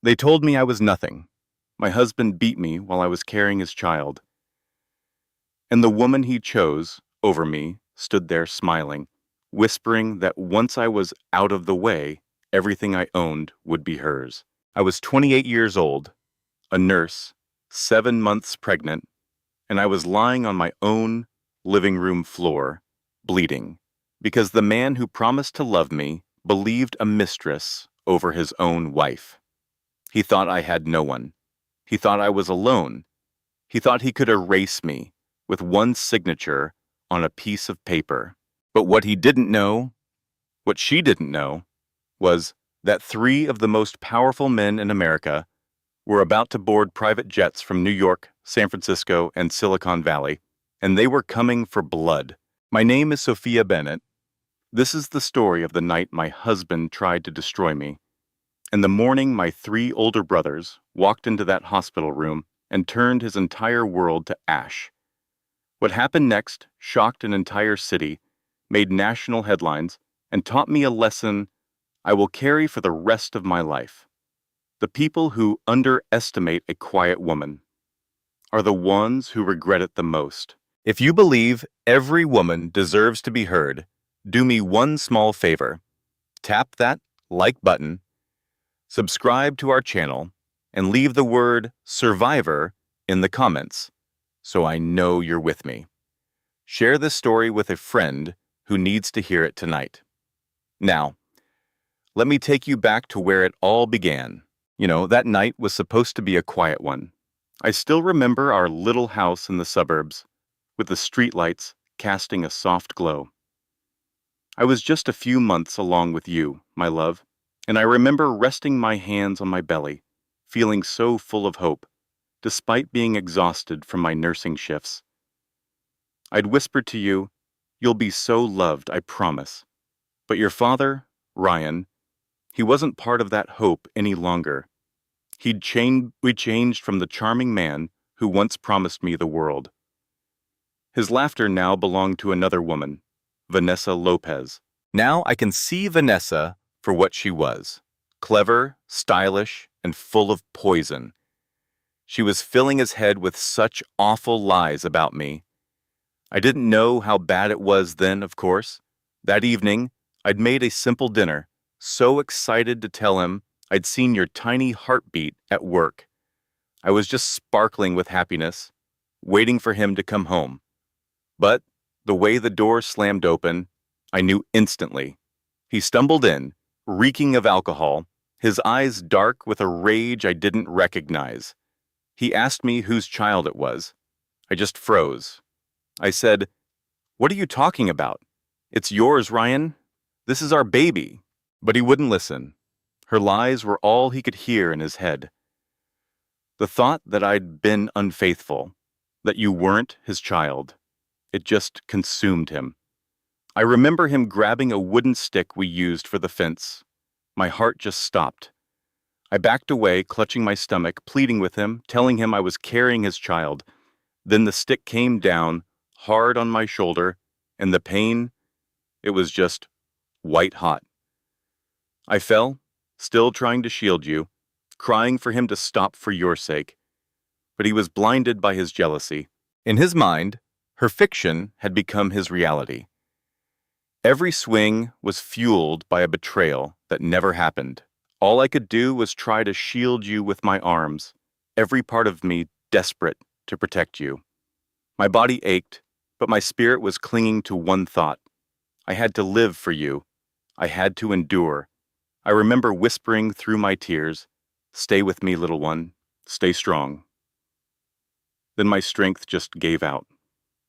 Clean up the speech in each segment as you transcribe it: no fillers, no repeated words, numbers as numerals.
They told me I was nothing. My husband beat me while I was carrying his child. And the woman he chose over me stood there smiling, whispering that once I was out of the way, everything I owned would be hers. I was 28 years old, a nurse, 7 months pregnant, and I was lying on my own living room floor, bleeding, because the man who promised to love me believed a mistress over his own wife. He thought I had no one. He thought I was alone. He thought he could erase me with one signature on a piece of paper. But what he didn't know, what she didn't know, was that three of the most powerful men in America were about to board private jets from New York, San Francisco, and Silicon Valley, and they were coming for blood. My name is Sophia Bennett. This is the story of the night my husband tried to destroy me, and the morning my three older brothers walked into that hospital room and turned his entire world to ash. What happened next shocked an entire city, made national headlines, and taught me a lesson I will carry for the rest of my life. The people who underestimate a quiet woman are the ones who regret it the most. If you believe every woman deserves to be heard, do me one small favor. Tap that like button, subscribe to our channel, and leave the word survivor in the comments so I know you're with me. Share this story with a friend who needs to hear it tonight. Now, let me take you back to where it all began. That night was supposed to be a quiet one. I still remember our little house in the suburbs, with the streetlights casting a soft glow. I was just a few months along with you, my love, and I remember resting my hands on my belly, feeling so full of hope, despite being exhausted from my nursing shifts. I'd whispered to you, "You'll be so loved, I promise." But your father, Ryan, he wasn't part of that hope any longer. We changed from the charming man who once promised me the world. His laughter now belonged to another woman, Vanessa Lopez. Now I can see Vanessa for what she was: clever, stylish, and full of poison. She was filling his head with such awful lies about me. I didn't know how bad it was then, of course. That evening, I'd made a simple dinner, so excited to tell him I'd seen your tiny heartbeat at work. I was just sparkling with happiness, waiting for him to come home. But the way the door slammed open, I knew instantly. He stumbled in, reeking of alcohol, his eyes dark with a rage I didn't recognize. He asked me whose child it was. I just froze. I said, "What are you talking about? It's yours, Ryan. This is our baby." But he wouldn't listen. Her lies were all he could hear in his head. The thought that I'd been unfaithful, that you weren't his child, it just consumed him. I remember him grabbing a wooden stick we used for the fence. My heart just stopped. I backed away, clutching my stomach, pleading with him, telling him I was carrying his child. Then the stick came down, hard on my shoulder, and the pain, it was just white hot. I fell, still trying to shield you, crying for him to stop for your sake. But he was blinded by his jealousy. In his mind, her fiction had become his reality. Every swing was fueled by a betrayal that never happened. All I could do was try to shield you with my arms, every part of me desperate to protect you. My body ached, but my spirit was clinging to one thought. I had to live for you. I had to endure. I remember whispering through my tears, "Stay with me, little one. Stay strong." Then my strength just gave out.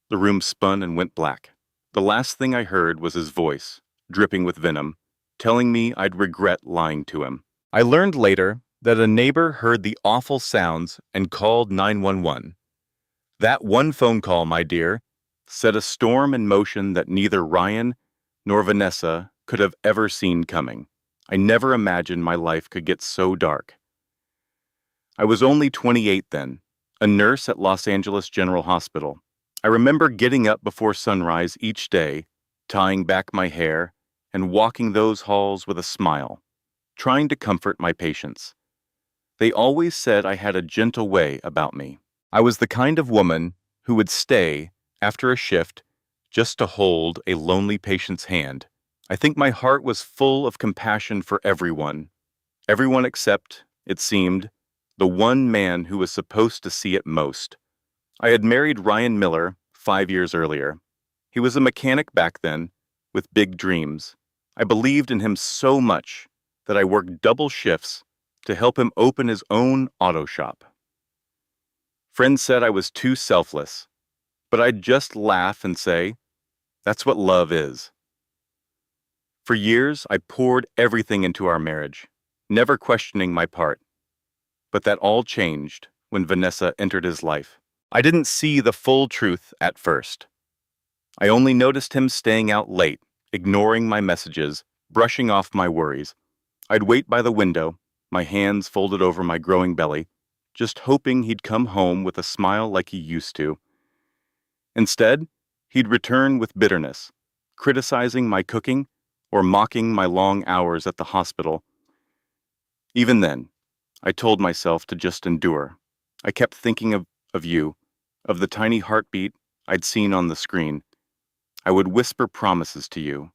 The room spun and went black. The last thing I heard was his voice, dripping with venom, telling me I'd regret lying to him. I learned later that a neighbor heard the awful sounds and called 911. That one phone call, my dear, set a storm in motion that neither Ryan nor Vanessa could have ever seen coming. I never imagined my life could get so dark. I was only 28 then, a nurse at Los Angeles General Hospital. I remember getting up before sunrise each day, tying back my hair, and walking those halls with a smile, trying to comfort my patients. They always said I had a gentle way about me. I was the kind of woman who would stay after a shift just to hold a lonely patient's hand. I think my heart was full of compassion for everyone. Everyone except, it seemed, the one man who was supposed to see it most. I had married Ryan Miller 5 years earlier. He was a mechanic back then, with big dreams. I believed in him so much that I worked double shifts to help him open his own auto shop. Friends said I was too selfless, but I'd just laugh and say, that's what love is. For years, I poured everything into our marriage, never questioning my part. But that all changed when Vanessa entered his life. I didn't see the full truth at first. I only noticed him staying out late, ignoring my messages, brushing off my worries. I'd wait by the window, my hands folded over my growing belly, just hoping he'd come home with a smile like he used to. Instead, he'd return with bitterness, criticizing my cooking or mocking my long hours at the hospital. Even then, I told myself to just endure. I kept thinking of you, of the tiny heartbeat I'd seen on the screen. I would whisper promises to you.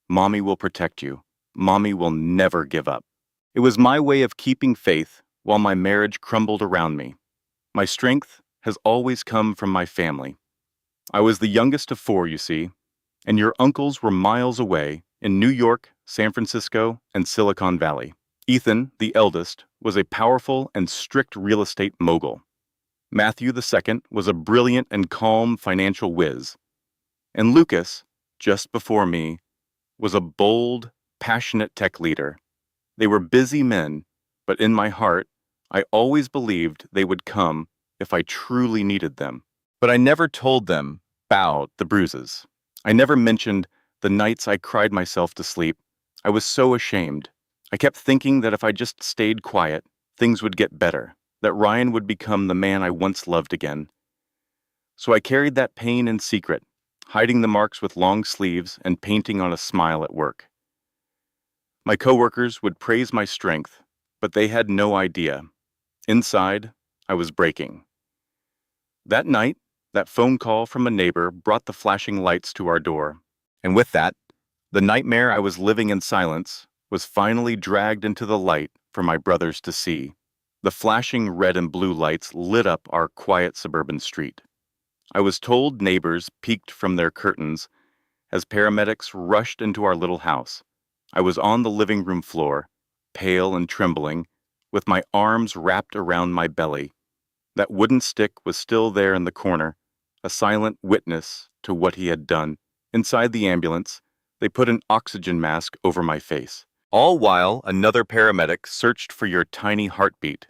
Mommy will protect you. Mommy will never give up. It was my way of keeping faith while my marriage crumbled around me. My strength has always come from my family. I was the youngest of four, you see, and your uncles were miles away in New York, San Francisco, and Silicon Valley. Ethan, the eldest, was a powerful and strict real estate mogul. Matthew II was a brilliant and calm financial whiz. And Lucas, just before me, was a bold, passionate tech leader. They were busy men, but in my heart, I always believed they would come if I truly needed them. But I never told them about the bruises. I never mentioned the nights I cried myself to sleep. I was so ashamed. I kept thinking that if I just stayed quiet, things would get better, that Ryan would become the man I once loved again. So I carried that pain in secret, hiding the marks with long sleeves and painting on a smile at work. My coworkers would praise my strength, but they had no idea. Inside, I was breaking. That night, that phone call from a neighbor brought the flashing lights to our door. And with that, the nightmare I was living in silence was finally dragged into the light for my brothers to see. The flashing red and blue lights lit up our quiet suburban street. I was told neighbors peeked from their curtains as paramedics rushed into our little house. I was on the living room floor, pale and trembling, with my arms wrapped around my belly. That wooden stick was still there in the corner, a silent witness to what he had done. Inside the ambulance, they put an oxygen mask over my face. All while another paramedic searched for your tiny heartbeat.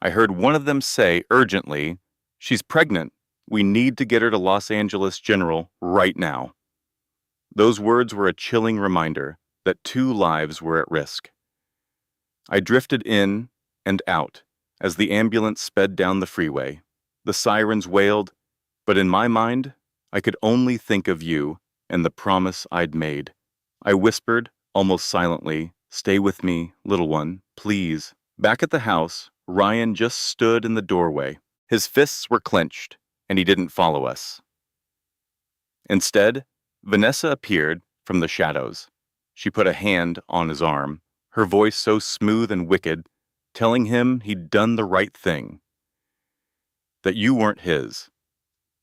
I heard one of them say urgently, "She's pregnant. We need to get her to Los Angeles General right now." Those words were a chilling reminder that 2 lives were at risk. I drifted in and out as the ambulance sped down the freeway. The sirens wailed, but in my mind, I could only think of you and the promise I'd made. I whispered, almost silently, "Stay with me, little one, please." Back at the house, Ryan just stood in the doorway. His fists were clenched, and he didn't follow us. Instead, Vanessa appeared from the shadows. She put a hand on his arm, her voice so smooth and wicked, telling him he'd done the right thing, that you weren't his.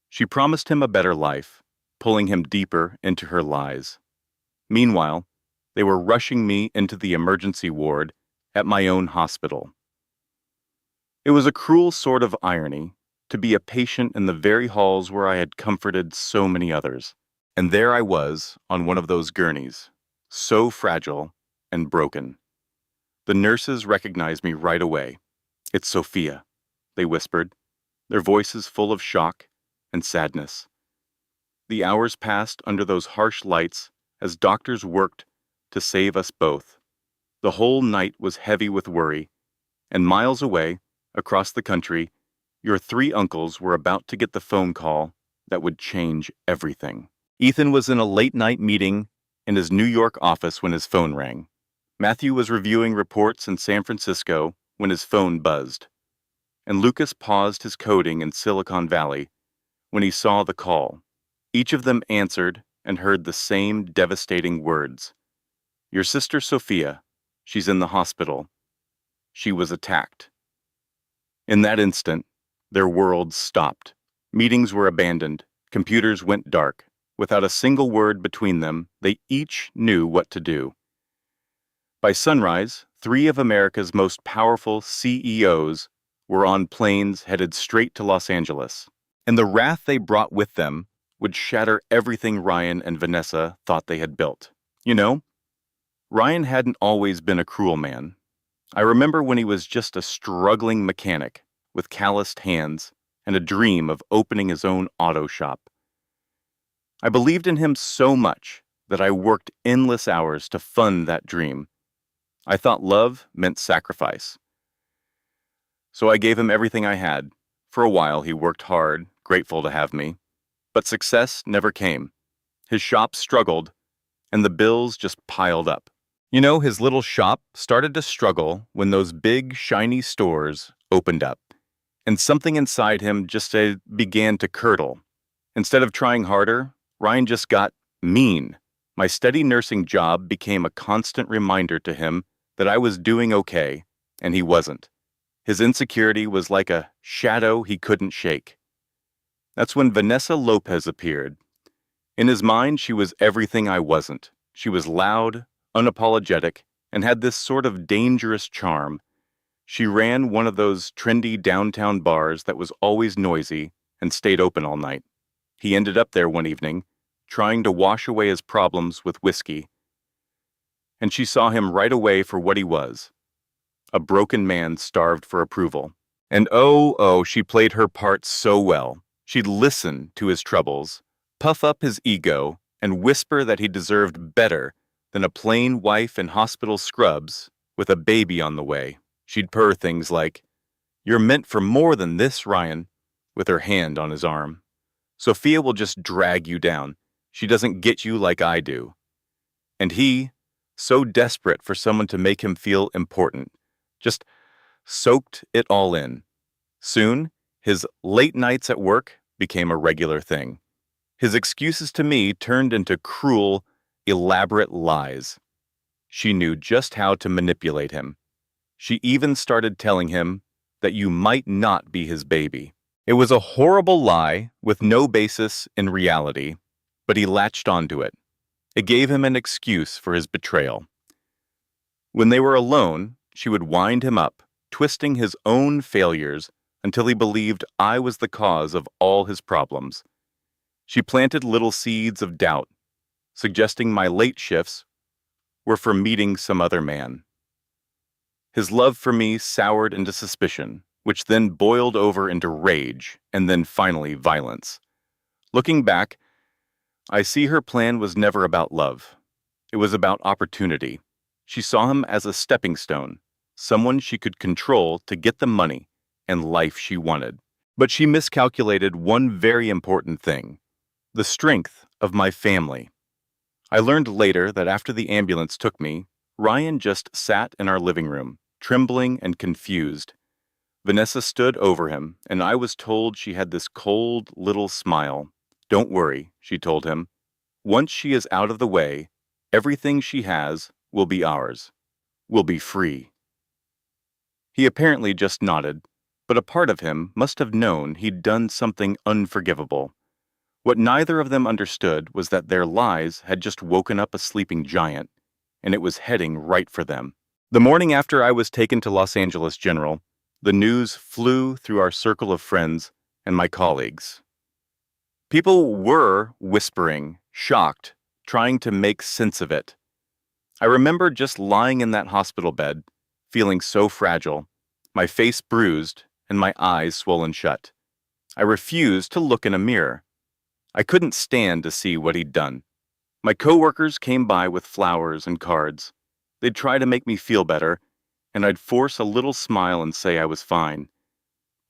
She promised him a better life, pulling him deeper into her lies. Meanwhile, they were rushing me into the emergency ward at my own hospital. It was a cruel sort of irony to be a patient in the very halls where I had comforted so many others. And there I was on one of those gurneys, so fragile and broken. The nurses recognized me right away. "It's Sophia," they whispered, their voices full of shock and sadness. The hours passed under those harsh lights as doctors worked to save us both. The whole night was heavy with worry, and miles away, across the country, your 3 uncles were about to get the phone call that would change everything. Ethan was in a late-night meeting in his New York office when his phone rang. Matthew was reviewing reports in San Francisco, when his phone buzzed, and Lucas paused his coding in Silicon Valley when he saw the call. Each of them answered and heard the same devastating words. Your sister Sophia, she's in the hospital. She was attacked. In that instant, their worlds stopped. Meetings were abandoned. Computers went dark. Without a single word between them, they each knew what to do. By sunrise, 3 of America's most powerful CEOs were on planes headed straight to Los Angeles, and the wrath they brought with them would shatter everything Ryan and Vanessa thought they had built. You know, Ryan hadn't always been a cruel man. I remember when he was just a struggling mechanic with calloused hands and a dream of opening his own auto shop. I believed in him so much that I worked endless hours to fund that dream. I thought love meant sacrifice. So I gave him everything I had. For a while, he worked hard, grateful to have me. But success never came. His shop struggled, and the bills just piled up. You know, his little shop started to struggle when those big, shiny stores opened up, and something inside him just began to curdle. Instead of trying harder, Ryan just got mean. My steady nursing job became a constant reminder to him that I was doing okay, and he wasn't. His insecurity was like a shadow he couldn't shake. That's when Vanessa Lopez appeared. In his mind, she was everything I wasn't. She was loud, unapologetic, and had this sort of dangerous charm. She ran one of those trendy downtown bars that was always noisy and stayed open all night. He ended up there one evening, trying to wash away his problems with whiskey. And she saw him right away for what he was, a broken man starved for approval. And she played her part so well. She'd listen to his troubles, puff up his ego, and whisper that he deserved better than a plain wife in hospital scrubs with a baby on the way. She'd purr things like, "You're meant for more than this, Ryan," with her hand on his arm. "Sophia will just drag you down. She doesn't get you like I do." And he, so desperate for someone to make him feel important, just soaked it all in. Soon, his late nights at work became a regular thing. His excuses to me turned into cruel, elaborate lies. She knew just how to manipulate him. She even started telling him that you might not be his baby. It was a horrible lie with no basis in reality, but he latched onto it. It gave him an excuse for his betrayal. When they were alone, she would wind him up, twisting his own failures until he believed I was the cause of all his problems. She planted little seeds of doubt, suggesting my late shifts were for meeting some other man. His love for me soured into suspicion, which then boiled over into rage and then finally violence. Looking back, I see her plan was never about love. It was about opportunity. She saw him as a stepping stone, someone she could control to get the money and life she wanted. But she miscalculated one very important thing: the strength of my family. I learned later that after the ambulance took me, Ryan just sat in our living room, trembling and confused. Vanessa stood over him, and I was told she had this cold little smile. "Don't worry," she told him. "Once she is out of the way, everything she has will be ours. We'll be free." He apparently just nodded, but a part of him must have known he'd done something unforgivable. What neither of them understood was that their lies had just woken up a sleeping giant, and it was heading right for them. The morning after I was taken to Los Angeles General, the news flew through our circle of friends and my colleagues. People were whispering, shocked, trying to make sense of it. I remember just lying in that hospital bed, feeling so fragile, my face bruised and my eyes swollen shut. I refused to look in a mirror. I couldn't stand to see what he'd done. My coworkers came by with flowers and cards. They'd try to make me feel better, and I'd force a little smile and say I was fine.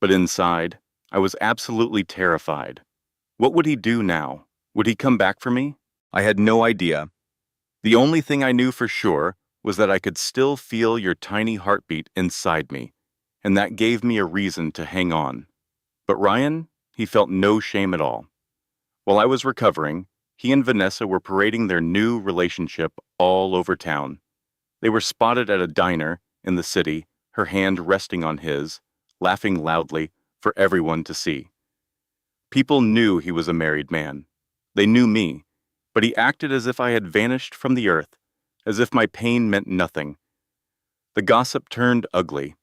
But inside, I was absolutely terrified. What would he do now? Would he come back for me? I had no idea. The only thing I knew for sure was that I could still feel your tiny heartbeat inside me, and that gave me a reason to hang on. But Ryan, he felt no shame at all. While I was recovering, he and Vanessa were parading their new relationship all over town. They were spotted at a diner in the city, her hand resting on his, laughing loudly for everyone to see. People knew he was a married man. They knew me, but he acted as if I had vanished from the earth, as if my pain meant nothing. The gossip turned ugly.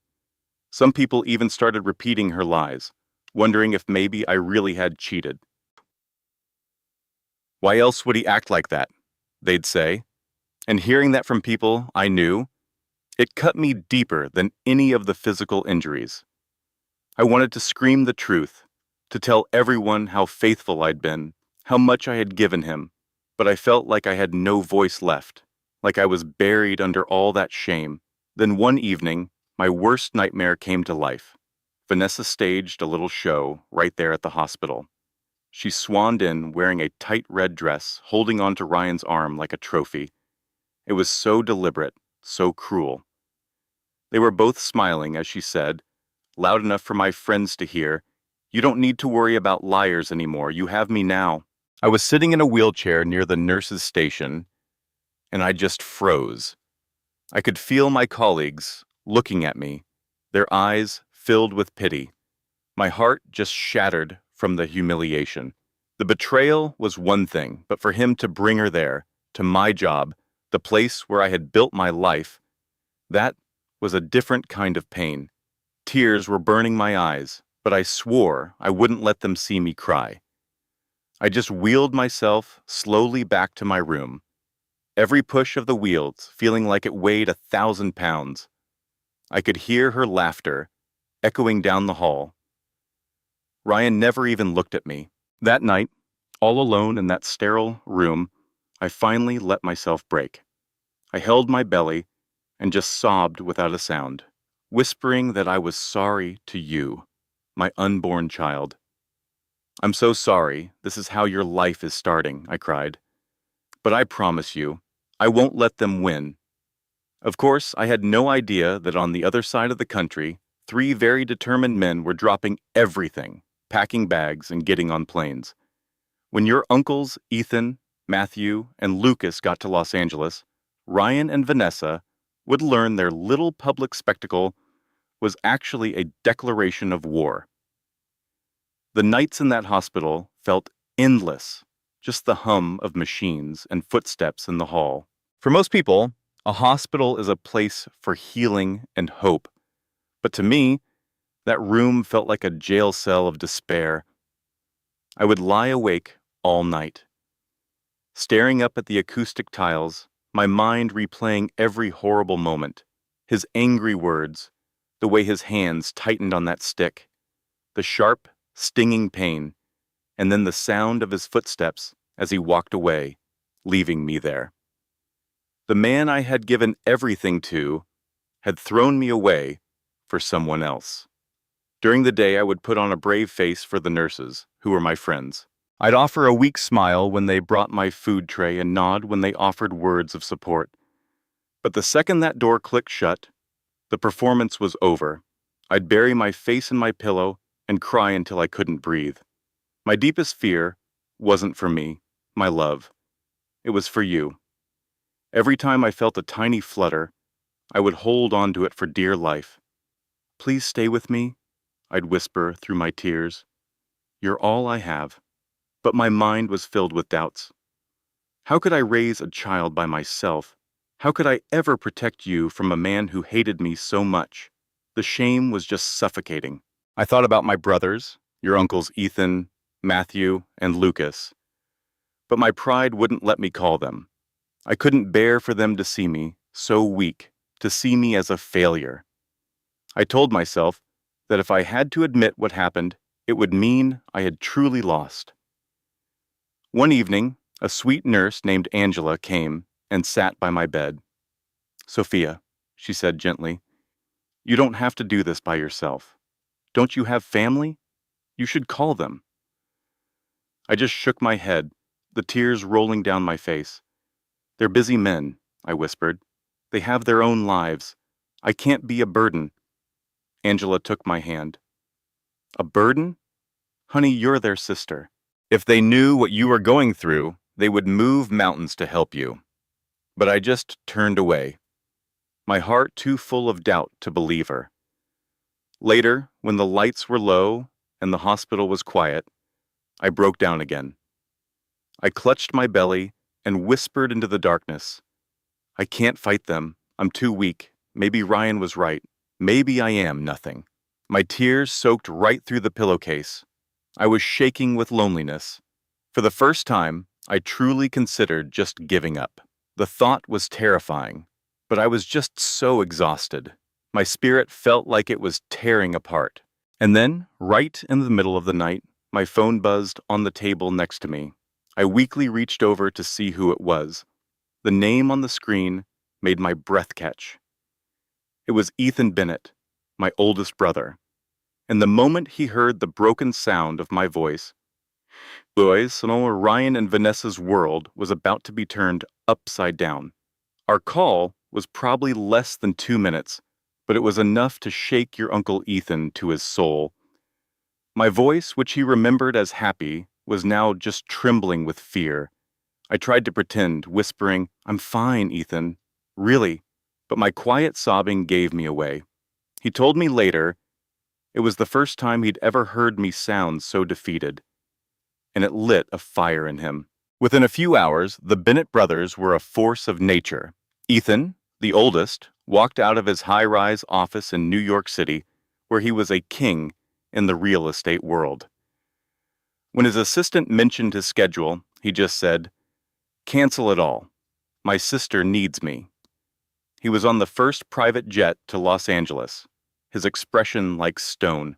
Some people even started repeating her lies, wondering if maybe I really had cheated. Why else would he act like that? They'd say. And hearing that from people I knew, it cut me deeper than any of the physical injuries. I wanted to scream the truth, to tell everyone how faithful I'd been, how much I had given him, but I felt like I had no voice left, like I was buried under all that shame. Then one evening, my worst nightmare came to life. Vanessa staged a little show right there at the hospital. She swanned in wearing a tight red dress, holding onto Ryan's arm like a trophy. It was so deliberate, so cruel. They were both smiling as she said, loud enough for my friends to hear, "You don't need to worry about liars anymore. You have me now." I was sitting in a wheelchair near the nurse's station, and I just froze. I could feel my colleagues looking at me, their eyes filled with pity. My heart just shattered from the humiliation. The betrayal was one thing, but for him to bring her there, to my job, the place where I had built my life, that was a different kind of pain. Tears were burning my eyes, but I swore I wouldn't let them see me cry. I just wheeled myself slowly back to my room, every push of the wheels feeling like it weighed 1,000 pounds. I could hear her laughter echoing down the hall. Ryan never even looked at me. That night, all alone in that sterile room, I finally let myself break. I held my belly and just sobbed without a sound, whispering that I was sorry to you, my unborn child. "I'm so sorry. This is how your life is starting," I cried. "But I promise you, I won't let them win." Of course, I had no idea that on the other side of the country, 3 very determined men were dropping everything, packing bags and getting on planes. When your uncles Ethan, Matthew, and Lucas got to Los Angeles, Ryan and Vanessa would learn their little public spectacle was actually a declaration of war. The nights in that hospital felt endless, just the hum of machines and footsteps in the hall. For most people, a hospital is a place for healing and hope. But to me, that room felt like a jail cell of despair. I would lie awake all night, staring up at the acoustic tiles, my mind replaying every horrible moment, his angry words, the way his hands tightened on that stick, the sharp, stinging pain, and then the sound of his footsteps as he walked away, leaving me there. The man I had given everything to had thrown me away for someone else. During the day, I would put on a brave face for the nurses, who were my friends. I'd offer a weak smile when they brought my food tray and nod when they offered words of support. But the second that door clicked shut, the performance was over. I'd bury my face in my pillow and cry until I couldn't breathe. My deepest fear wasn't for me, my love. It was for you. Every time I felt a tiny flutter, I would hold on to it for dear life. "Please stay with me," I'd whisper through my tears. "You're all I have." But my mind was filled with doubts. How could I raise a child by myself? How could I ever protect you from a man who hated me so much? The shame was just suffocating. I thought about my brothers, your uncles Ethan, Matthew, and Lucas. But my pride wouldn't let me call them. I couldn't bear for them to see me so weak, to see me as a failure. I told myself that if I had to admit what happened, it would mean I had truly lost. One evening, a sweet nurse named Angela came and sat by my bed. "Sophia," she said gently, "you don't have to do this by yourself. Don't you have family? You should call them." I just shook my head, the tears rolling down my face. "They're busy men," I whispered. "They have their own lives. I can't be a burden." Angela took my hand. A burden? Honey, you're their sister. If they knew what you were going through, they would move mountains to help you. But I just turned away, my heart too full of doubt to believe her. Later, when the lights were low and the hospital was quiet, I broke down again. I clutched my belly and whispered into the darkness. I can't fight them. I'm too weak. Maybe Ryan was right. Maybe I am nothing. My tears soaked right through the pillowcase. I was shaking with loneliness. For the first time, I truly considered just giving up. The thought was terrifying, but I was just so exhausted. My spirit felt like it was tearing apart. And then, right in the middle of the night, my phone buzzed on the table next to me. I weakly reached over to see who it was. The name on the screen made my breath catch. It was Ethan Bennett, my oldest brother. And the moment he heard the broken sound of my voice, Ryan and Vanessa's world was about to be turned upside down. Our call was probably less than 2 minutes, but it was enough to shake your Uncle Ethan to his soul. My voice, which he remembered as happy, was now just trembling with fear. I tried to pretend, whispering, "I'm fine, Ethan. Really." But my quiet sobbing gave me away. He told me later it was the first time he'd ever heard me sound so defeated, and it lit a fire in him. Within a few hours, the Bennett brothers were a force of nature. Ethan, the oldest, walked out of his high-rise office in New York City, where he was a king in the real estate world. When his assistant mentioned his schedule, he just said, "Cancel it all. My sister needs me." He was on the first private jet to Los Angeles, his expression like stone.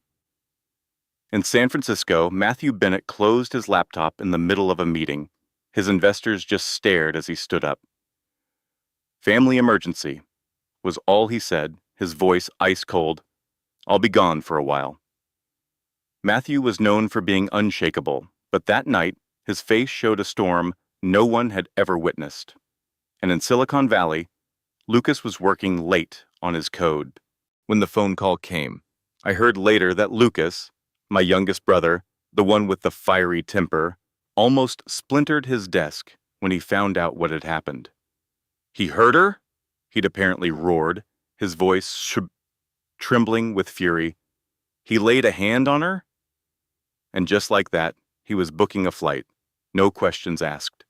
In San Francisco, Matthew Bennett closed his laptop in the middle of a meeting. His investors just stared as he stood up. "Family emergency," was all he said, his voice ice cold. "I'll be gone for a while." Matthew was known for being unshakable, but that night, his face showed a storm no one had ever witnessed. And in Silicon Valley, Lucas was working late on his code. When the phone call came, I heard later that Lucas, my youngest brother, the one with the fiery temper, almost splintered his desk when he found out what had happened. "He hurt her?" He'd apparently roared, his voice trembling with fury. "He laid a hand on her?" And just like that, he was booking a flight, no questions asked.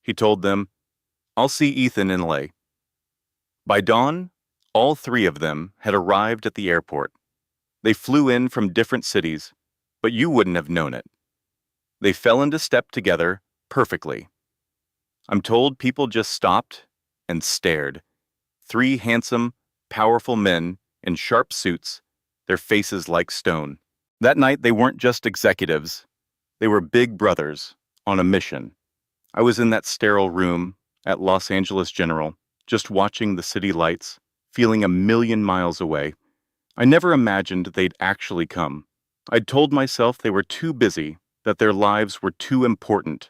He told them, "I'll see Ethan in LA." By dawn, all three of them had arrived at the airport. They flew in from different cities, but you wouldn't have known it. They fell into step together perfectly. I'm told people just stopped and stared. Three handsome, powerful men in sharp suits, their faces like stone. That night, they weren't just executives. They were big brothers on a mission. I was in that sterile room at Los Angeles General, just watching the city lights, feeling a million miles away. I never imagined they'd actually come. I'd told myself they were too busy, that their lives were too important.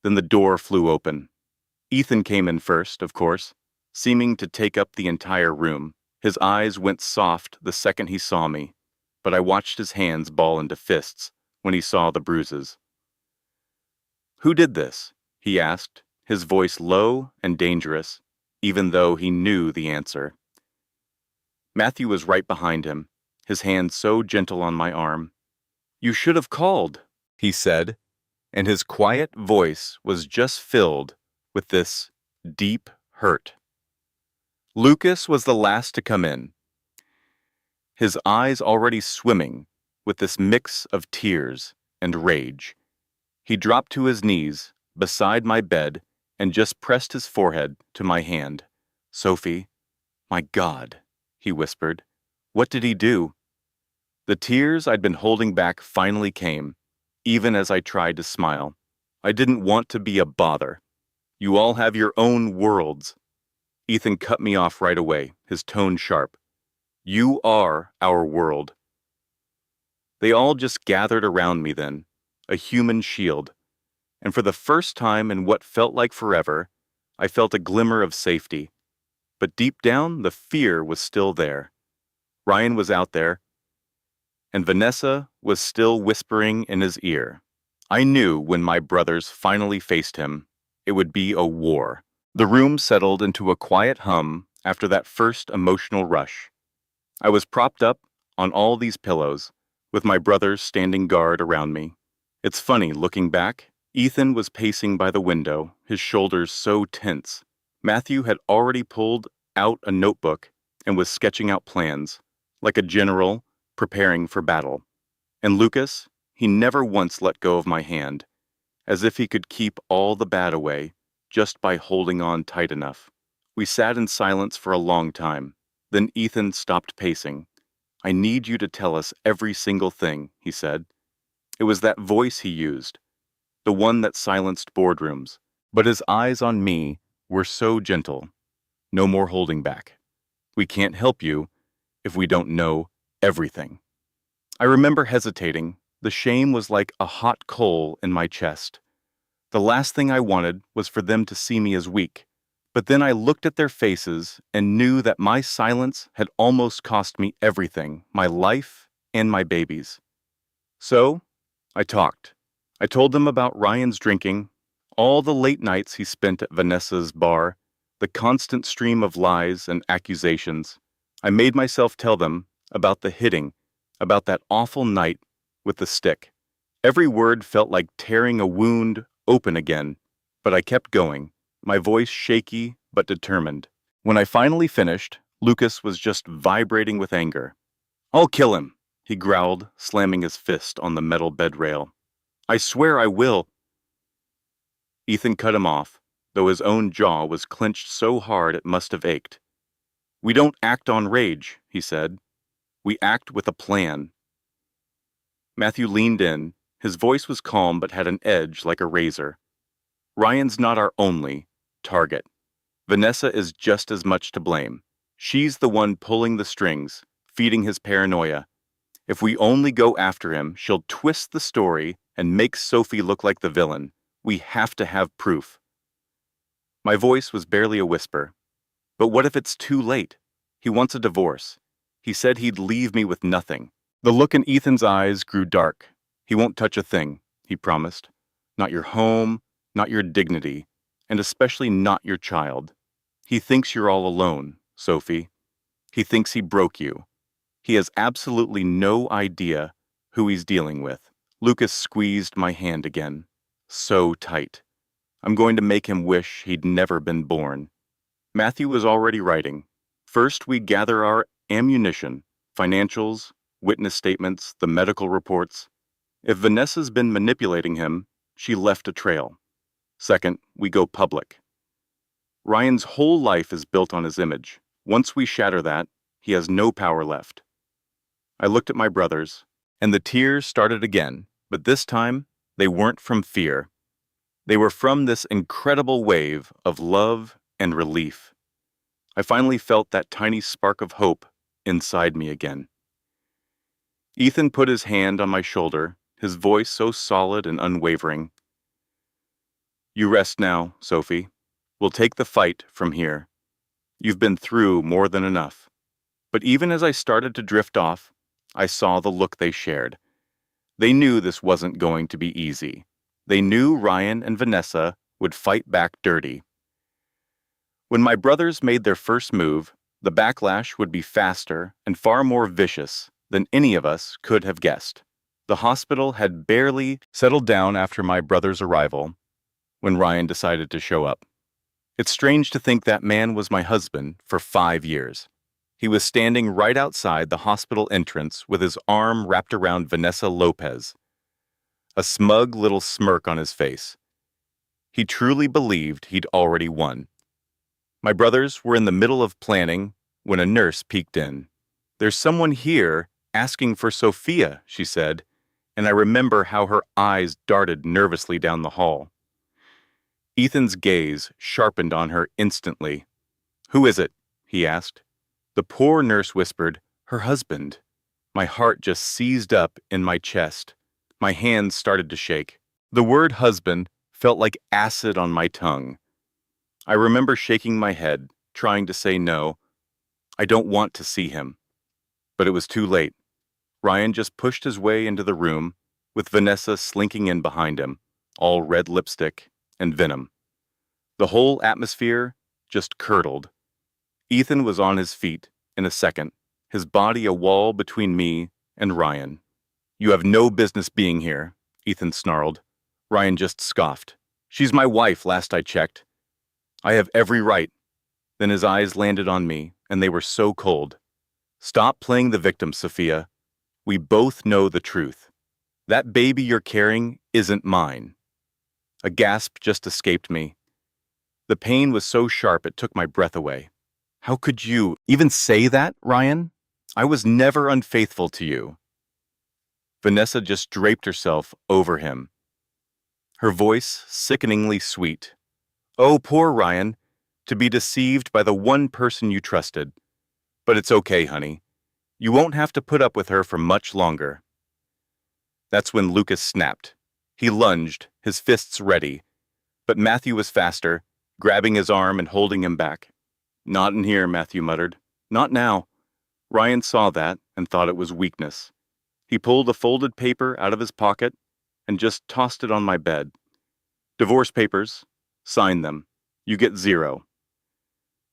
Then the door flew open. Ethan came in first, of course, seeming to take up the entire room. His eyes went soft the second he saw me, but I watched his hands ball into fists when he saw the bruises. "Who did this?" he asked, his voice low and dangerous, even though he knew the answer. Matthew was right behind him, his hand so gentle on my arm. "You should have called," he said, and his quiet voice was just filled with this deep hurt. Lucas was the last to come in, his eyes already swimming with this mix of tears and rage. He dropped to his knees beside my bed and just pressed his forehead to my hand. "Sophie, my God," he whispered. "What did he do?" The tears I'd been holding back finally came, even as I tried to smile. I didn't want to be a bother. "You all have your own worlds." Ethan cut me off right away, his tone sharp. "You are our world." They all just gathered around me then, a human shield. And for the first time in what felt like forever, I felt a glimmer of safety. But deep down, the fear was still there. Ryan was out there, and Vanessa was still whispering in his ear. I knew when my brothers finally faced him, it would be a war. The room settled into a quiet hum after that first emotional rush. I was propped up on all these pillows, with my brothers standing guard around me. It's funny, looking back, Ethan was pacing by the window, his shoulders so tense. Matthew had already pulled out a notebook and was sketching out plans, like a general preparing for battle. And Lucas, he never once let go of my hand, as if he could keep all the bad away just by holding on tight enough. We sat in silence for a long time. Then Ethan stopped pacing. I need you to tell us every single thing, he said. It was that voice he used, the one that silenced boardrooms. But his eyes on me were so gentle. No more holding back. We can't help you if we don't know everything. I remember hesitating. The shame was like a hot coal in my chest. The last thing I wanted was for them to see me as weak. But then I looked at their faces and knew that my silence had almost cost me everything, my life and my babies. So, I talked. I told them about Ryan's drinking, all the late nights he spent at Vanessa's bar, the constant stream of lies and accusations. I made myself tell them about the hitting, about that awful night with the stick. Every word felt like tearing a wound open again, but I kept going, my voice shaky but determined. When I finally finished, Lucas was just vibrating with anger. "I'll kill him," he growled, slamming his fist on the metal bed rail. "I swear I will." Ethan cut him off, though his own jaw was clenched so hard it must have ached. "We don't act on rage," he said. "We act with a plan." Matthew leaned in. His voice was calm but had an edge like a razor. "Ryan's not our only target. Vanessa is just as much to blame. She's the one pulling the strings, feeding his paranoia. If we only go after him, she'll twist the story and make Sophie look like the villain. We have to have proof." My voice was barely a whisper. "But what if it's too late? He wants a divorce. He said he'd leave me with nothing." The look in Ethan's eyes grew dark. "He won't touch a thing," he promised. "Not your home, not your dignity, and especially not your child. He thinks you're all alone, Sophie. He thinks he broke you. He has absolutely no idea who he's dealing with." Lucas squeezed my hand again. So tight. I'm going to make him wish he'd never been born. Matthew was already writing. First, we gather our ammunition, financials, witness statements, the medical reports. If Vanessa's been manipulating him, she left a trail. Second, we go public. Ryan's whole life is built on his image. Once we shatter that, he has no power left. I looked at my brothers, and the tears started again, but this time, they weren't from fear. They were from this incredible wave of love and relief. I finally felt that tiny spark of hope inside me again. Ethan put his hand on my shoulder, his voice so solid and unwavering. "You rest now, Sophie. We'll take the fight from here. You've been through more than enough." But even as I started to drift off, I saw the look they shared. They knew this wasn't going to be easy. They knew Ryan and Vanessa would fight back dirty. When my brothers made their first move, the backlash would be faster and far more vicious than any of us could have guessed. The hospital had barely settled down after my brother's arrival when Ryan decided to show up. It's strange to think that man was my husband for 5 years. He was standing right outside the hospital entrance with his arm wrapped around Vanessa Lopez, a smug little smirk on his face. He truly believed he'd already won. My brothers were in the middle of planning when a nurse peeked in. "There's someone here asking for Sophia," she said, and I remember how her eyes darted nervously down the hall. Ethan's gaze sharpened on her instantly. "Who is it?" he asked. The poor nurse whispered, "Her husband." My heart just seized up in my chest. My hands started to shake. The word husband felt like acid on my tongue. I remember shaking my head, trying to say no. I don't want to see him. But it was too late. Ryan just pushed his way into the room, with Vanessa slinking in behind him, all red lipstick and venom. The whole atmosphere just curdled. Ethan was on his feet in a second, his body a wall between me and Ryan. "You have no business being here," Ethan snarled. Ryan just scoffed. "She's my wife, last I checked. I have every right." Then his eyes landed on me, and they were so cold. "Stop playing the victim, Sophia. We both know the truth. That baby you're carrying isn't mine." A gasp just escaped me. The pain was so sharp it took my breath away. "How could you even say that, Ryan? I was never unfaithful to you." Vanessa just draped herself over him, her voice sickeningly sweet. "Oh, poor Ryan, to be deceived by the one person you trusted. But it's okay, honey. You won't have to put up with her for much longer." That's when Lucas snapped. He lunged, his fists ready. But Matthew was faster, grabbing his arm and holding him back. "Not in here," Matthew muttered. "Not now." Ryan saw that and thought it was weakness. He pulled a folded paper out of his pocket and just tossed it on my bed. "Divorce papers. Sign them. You get 0.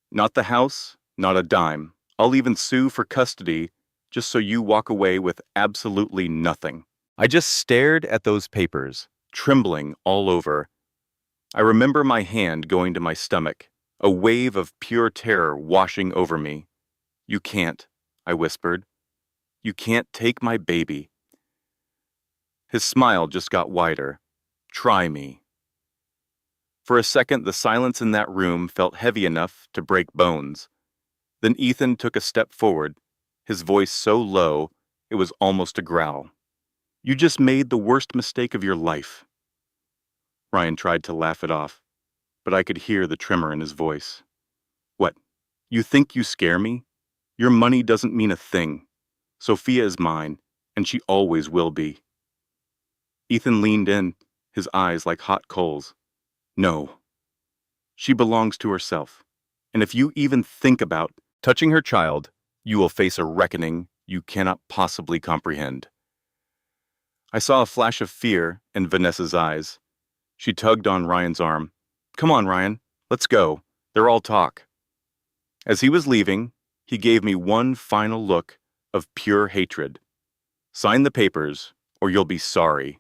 Not the house, not a dime. I'll even sue for custody just so you walk away with absolutely nothing." I just stared at those papers, trembling all over. I remember my hand going to my stomach, a wave of pure terror washing over me. "You can't," I whispered. "You can't take my baby." His smile just got wider. "Try me." For a second, the silence in that room felt heavy enough to break bones. Then Ethan took a step forward, his voice so low it was almost a growl. "You just made the worst mistake of your life." Ryan tried to laugh it off, but I could hear the tremor in his voice. "What? You think you scare me? Your money doesn't mean a thing. Sophia is mine, and she always will be." Ethan leaned in, his eyes like hot coals. "No. She belongs to herself, and if you even think about touching her child, you will face a reckoning you cannot possibly comprehend." I saw a flash of fear in Vanessa's eyes. She tugged on Ryan's arm. "Come on, Ryan, let's go. They're all talk." As he was leaving, he gave me one final look of pure hatred. "Sign the papers, or you'll be sorry."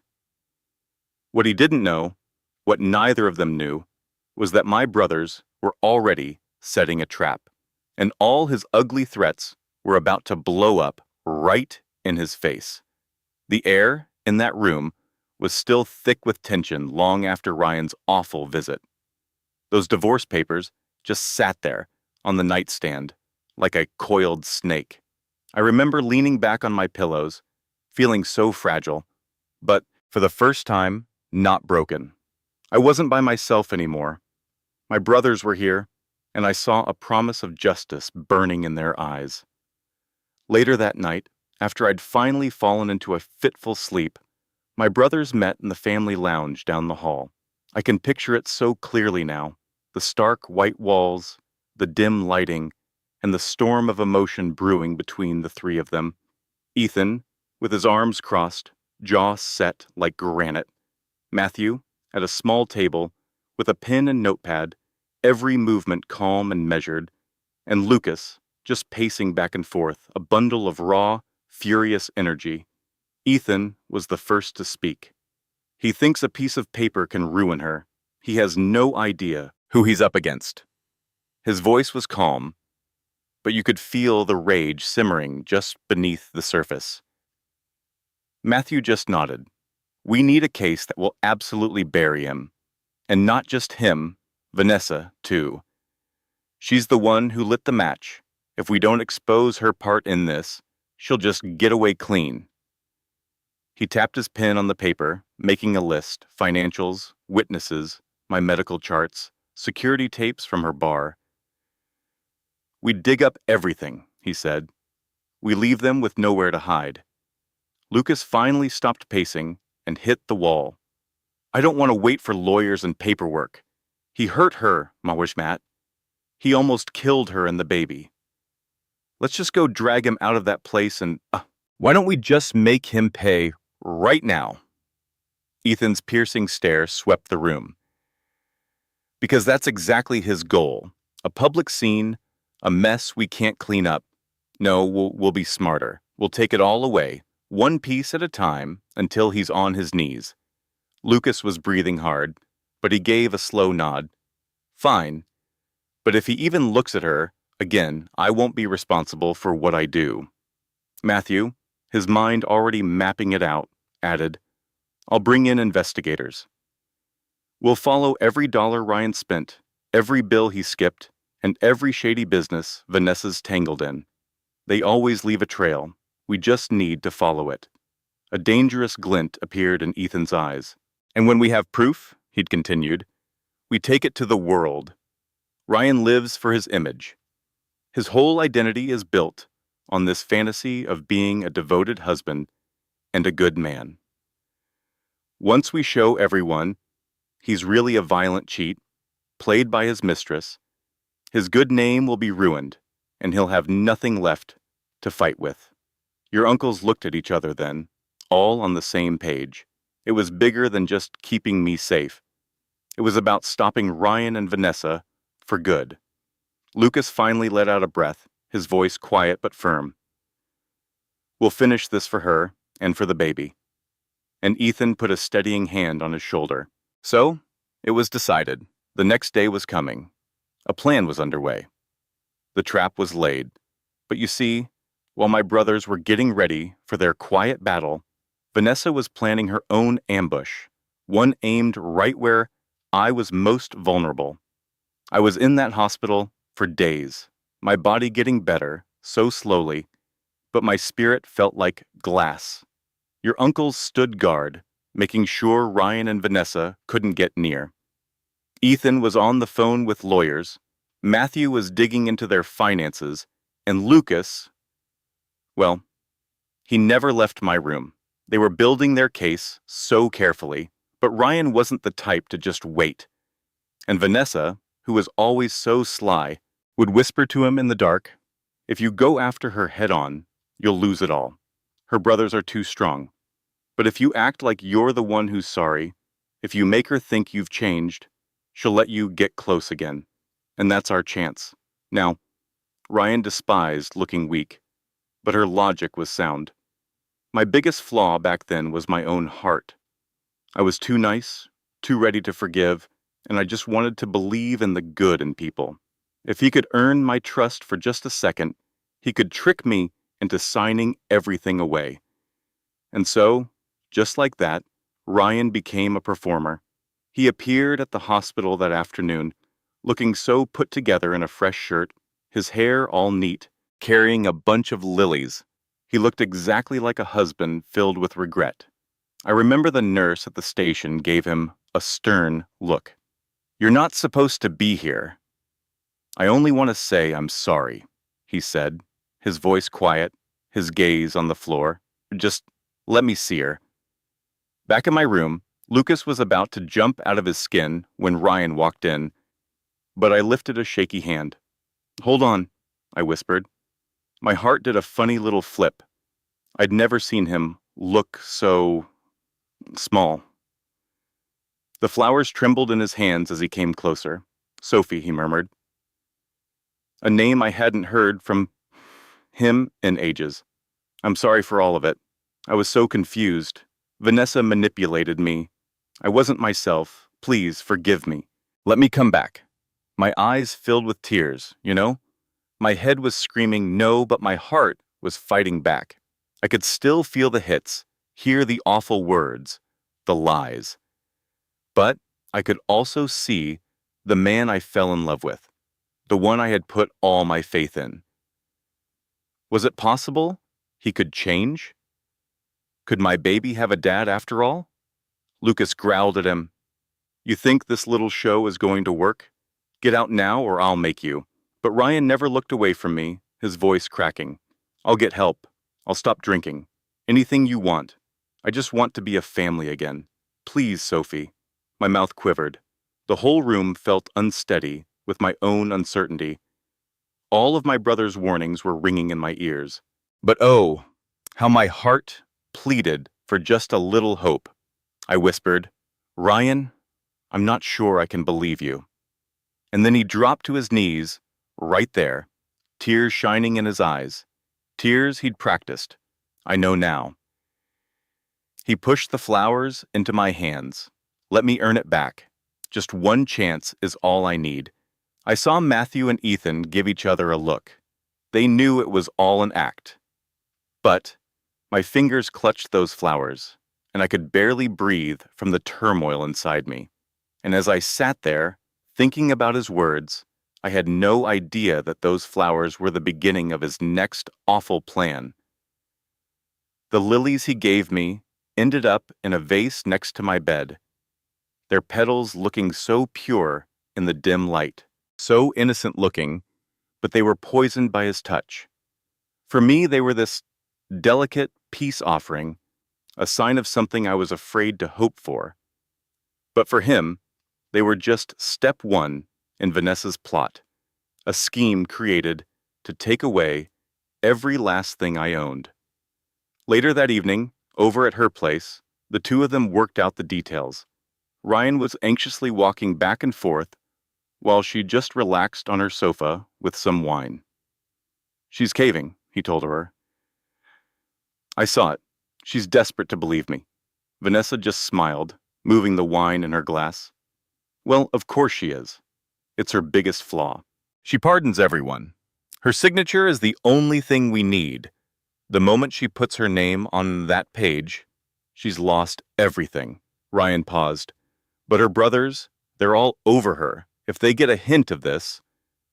What he didn't know, what neither of them knew, was that my brothers were already setting a trap, and all his ugly threats were about to blow up right in his face. The air in that room was still thick with tension long after Ryan's awful visit. Those divorce papers just sat there on the nightstand like a coiled snake. I remember leaning back on my pillows, feeling so fragile, but for the first time, not broken. I wasn't by myself anymore. My brothers were here, and I saw a promise of justice burning in their eyes. Later that night, after I'd finally fallen into a fitful sleep, my brothers met in the family lounge down the hall. I can picture it so clearly now, the stark white walls, the dim lighting, and the storm of emotion brewing between the three of them. Ethan, with his arms crossed, jaw set like granite. Matthew, at a small table, with a pen and notepad, every movement calm and measured, and Lucas, just pacing back and forth, a bundle of raw, furious energy. Ethan was the first to speak. "He thinks a piece of paper can ruin her. He has no idea who he's up against." His voice was calm, but you could feel the rage simmering just beneath the surface. Matthew just nodded. "We need a case that will absolutely bury him. And not just him, Vanessa, too. She's the one who lit the match. If we don't expose her part in this, she'll just get away clean." He tapped his pen on the paper, making a list: financials, witnesses, my medical charts, security tapes from her bar. "We dig up everything," he said. "We leave them with nowhere to hide." Lucas finally stopped pacing and hit the wall. "I don't want to wait for lawyers and paperwork. He hurt her, Mawishmat. He almost killed her and the baby. Let's just go drag him out of that place and Why don't we just make him pay right now? Ethan's piercing stare swept the room. Because that's exactly his goal. A public scene, a mess we can't clean up. No, we'll be smarter. We'll take it all away, one piece at a time, until he's on his knees. Lucas was breathing hard, but he gave a slow nod. Fine. But if he even looks at her, again, I won't be responsible for what I do. Matthew, his mind already mapping it out, added, I'll bring in investigators. We'll follow every dollar Ryan spent, every bill he skipped, and every shady business Vanessa's tangled in. They always leave a trail. We just need to follow it. A dangerous glint appeared in Ethan's eyes. And when we have proof, he'd continued, we take it to the world. Ryan lives for his image. His whole identity is built on this fantasy of being a devoted husband and a good man. Once we show everyone he's really a violent cheat, played by his mistress, his good name will be ruined, and he'll have nothing left to fight with. Your uncles looked at each other then, all on the same page. It was bigger than just keeping me safe. It was about stopping Ryan and Vanessa for good. Lucas finally let out a breath, his voice quiet but firm. We'll finish this for her and for the baby. And Ethan put a steadying hand on his shoulder. So, it was decided. The next day was coming. A plan was underway. The trap was laid. But you see, while my brothers were getting ready for their quiet battle, Vanessa was planning her own ambush, one aimed right where I was most vulnerable. I was in that hospital for days, my body getting better, so slowly, but my spirit felt like glass. Your uncles stood guard, making sure Ryan and Vanessa couldn't get near. Ethan was on the phone with lawyers, Matthew was digging into their finances, and Lucas, well, he never left my room. They were building their case so carefully, but Ryan wasn't the type to just wait. And Vanessa, who was always so sly, would whisper to him in the dark, if you go after her head-on, you'll lose it all. Her brothers are too strong. But if you act like you're the one who's sorry, if you make her think you've changed, she'll let you get close again. And that's our chance. Now, Ryan despised looking weak, but her logic was sound. My biggest flaw back then was my own heart. I was too nice, too ready to forgive, and I just wanted to believe in the good in people. If he could earn my trust for just a second, he could trick me into signing everything away. And so, just like that, Ryan became a performer. He appeared at the hospital that afternoon, looking so put together in a fresh shirt, his hair all neat, carrying a bunch of lilies. He looked exactly like a husband filled with regret. I remember the nurse at the station gave him a stern look. You're not supposed to be here. I only want to say I'm sorry, he said, his voice quiet, his gaze on the floor. Just let me see her. Back in my room, Lucas was about to jump out of his skin when Ryan walked in, but I lifted a shaky hand. Hold on, I whispered. My heart did a funny little flip. I'd never seen him look so small. The flowers trembled in his hands as he came closer. Sophie, he murmured. A name I hadn't heard from him in ages. I'm sorry for all of it. I was so confused. Vanessa manipulated me. I wasn't myself. Please forgive me. Let me come back. My eyes filled with tears, you know? My head was screaming no, but my heart was fighting back. I could still feel the hits, hear the awful words, the lies. But I could also see the man I fell in love with, the one I had put all my faith in. Was it possible he could change? Could my baby have a dad after all? Lucas growled at him. You think this little show is going to work? Get out now or I'll make you. But Ryan never looked away from me, his voice cracking. I'll get help. I'll stop drinking. Anything you want. I just want to be a family again. Please, Sophie. My mouth quivered. The whole room felt unsteady with my own uncertainty. All of my brother's warnings were ringing in my ears. But oh, How my heart pleaded for just a little hope. I whispered, "Ryan, I'm not sure I can believe you." And then he dropped to his knees, right there, tears shining in his eyes, tears he'd practiced. I know now. He pushed the flowers into my hands. Let me earn it back. Just one chance is all I need. I saw Matthew and Ethan give each other a look. They knew it was all an act. But my fingers clutched those flowers, and I could barely breathe from the turmoil inside me. And as I sat there, thinking about his words, I had no idea that those flowers were the beginning of his next awful plan. The lilies he gave me ended up in a vase next to my bed, their petals looking so pure in the dim light, so innocent looking, but they were poisoned by his touch. For me, they were this delicate peace offering, a sign of something I was afraid to hope for. But for him, they were just step one in Vanessa's plot, a scheme created to take away every last thing I owned. Later that evening, over at her place, the two of them worked out the details. Ryan was anxiously walking back and forth while she just relaxed on her sofa with some wine. "She's caving," he told her. "I saw it. She's desperate to believe me." Vanessa just smiled, moving the wine in her glass. "Well, of course she is. It's her biggest flaw. She pardons everyone. Her signature is the only thing we need. The moment she puts her name on that page, she's lost everything." Ryan paused. "But her brothers, they're all over her. If they get a hint of this,"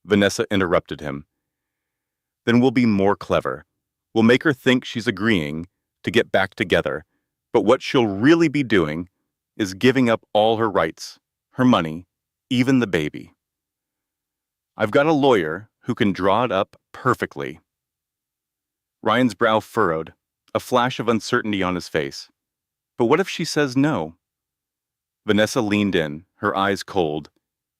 Vanessa interrupted him, "then we'll be more clever. We'll make her think she's agreeing to get back together. But what she'll really be doing is giving up all her rights, her money, even the baby. I've got a lawyer who can draw it up perfectly." Ryan's brow furrowed, a flash of uncertainty on his face. "But what if she says no?" Vanessa leaned in, her eyes cold.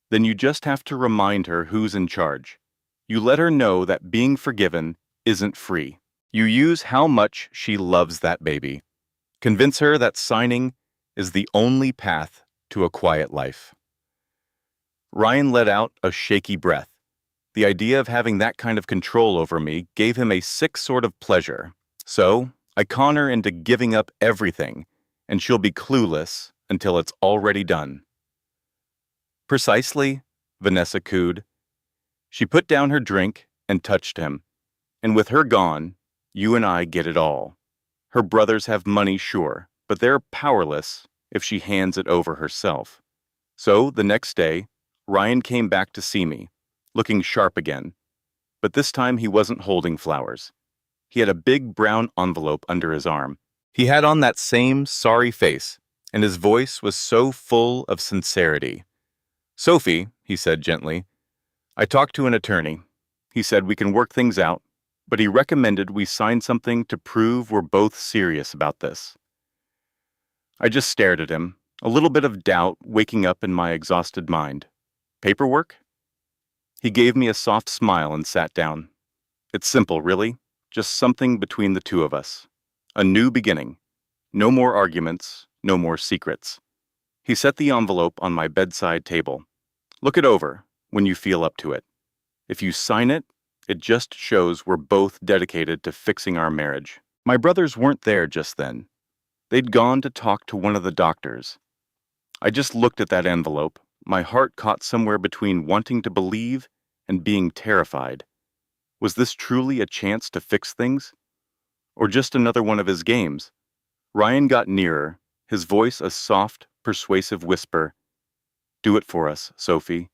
"Then you just have to remind her who's in charge. You let her know that being forgiven isn't free. You use how much she loves that baby. Convince her that signing is the only path to a quiet life." Ryan let out a shaky breath. The idea of having that kind of control over me gave him a sick sort of pleasure. "So, I con her into giving up everything, and she'll be clueless until it's already done." "Precisely," Vanessa cooed. She put down her drink and touched him. "And with her gone, you and I get it all. Her brothers have money, sure, but they're powerless if she hands it over herself." So, the next day, Ryan came back to see me, looking sharp again. But this time he wasn't holding flowers. He had a big brown envelope under his arm. He had on that same sorry face, and his voice was so full of sincerity. "Sophie," he said gently, "I talked to an attorney. He said we can work things out, but he recommended we sign something to prove we're both serious about this." I just stared at him, a little bit of doubt waking up in my exhausted mind. "Paperwork?" He gave me a soft smile and sat down. "It's simple, really. Just something between the two of us. A new beginning. No more arguments, no more secrets." He set the envelope on my bedside table. "Look it over when you feel up to it. If you sign it, it just shows we're both dedicated to fixing our marriage." My brothers weren't there just then. They'd gone to talk to one of the doctors. I just looked at that envelope, my heart caught somewhere between wanting to believe and being terrified. Was this truly a chance to fix things? Or just another one of his games? Ryan got nearer, his voice a soft, persuasive whisper. "Do it for us, Sophie.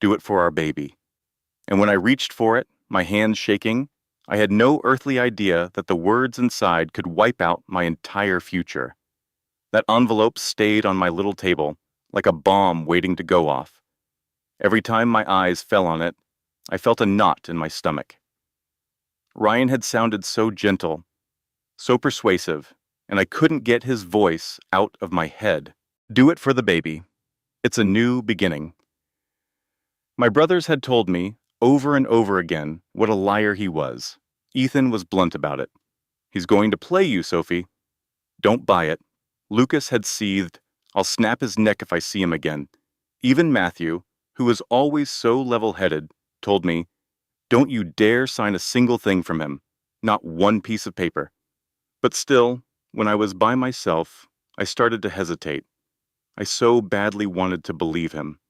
Do it for our baby." And when I reached for it, my hands shaking, I had no earthly idea that the words inside could wipe out my entire future. That envelope stayed on my little table, like a bomb waiting to go off. Every time my eyes fell on it, I felt a knot in my stomach. Ryan had sounded so gentle, so persuasive, and I couldn't get his voice out of my head. Do it for the baby. It's a new beginning. My brothers had told me over and over again what a liar he was. Ethan was blunt about it. He's going to play you, Sophie. Don't buy it. Lucas had seethed. I'll snap his neck if I see him again. Even Matthew, who was always so level-headed, told me, don't you dare sign a single thing from him. Not one piece of paper. But still, when I was by myself, I started to hesitate. I so badly wanted to believe him.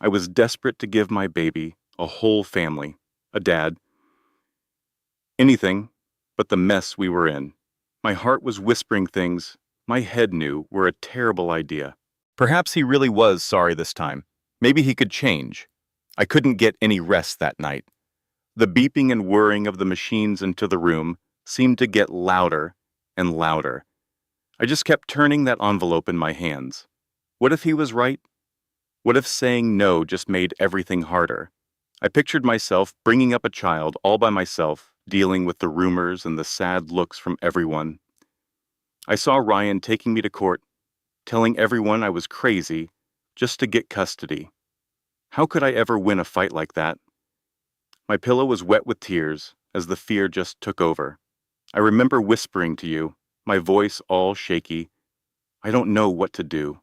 I was desperate to give my baby a whole family, a dad, anything but the mess we were in. My heart was whispering things my head knew were a terrible idea. Perhaps he really was sorry this time. Maybe he could change. I couldn't get any rest that night. The beeping and whirring of the machines into the room seemed to get louder and louder. I just kept turning that envelope in my hands. What if he was right? What if saying no just made everything harder? I pictured myself bringing up a child all by myself, dealing with the rumors and the sad looks from everyone. I saw Ryan taking me to court, telling everyone I was crazy just to get custody. How could I ever win a fight like that? My pillow was wet with tears as the fear just took over. I remember whispering to you, my voice all shaky, I don't know what to do.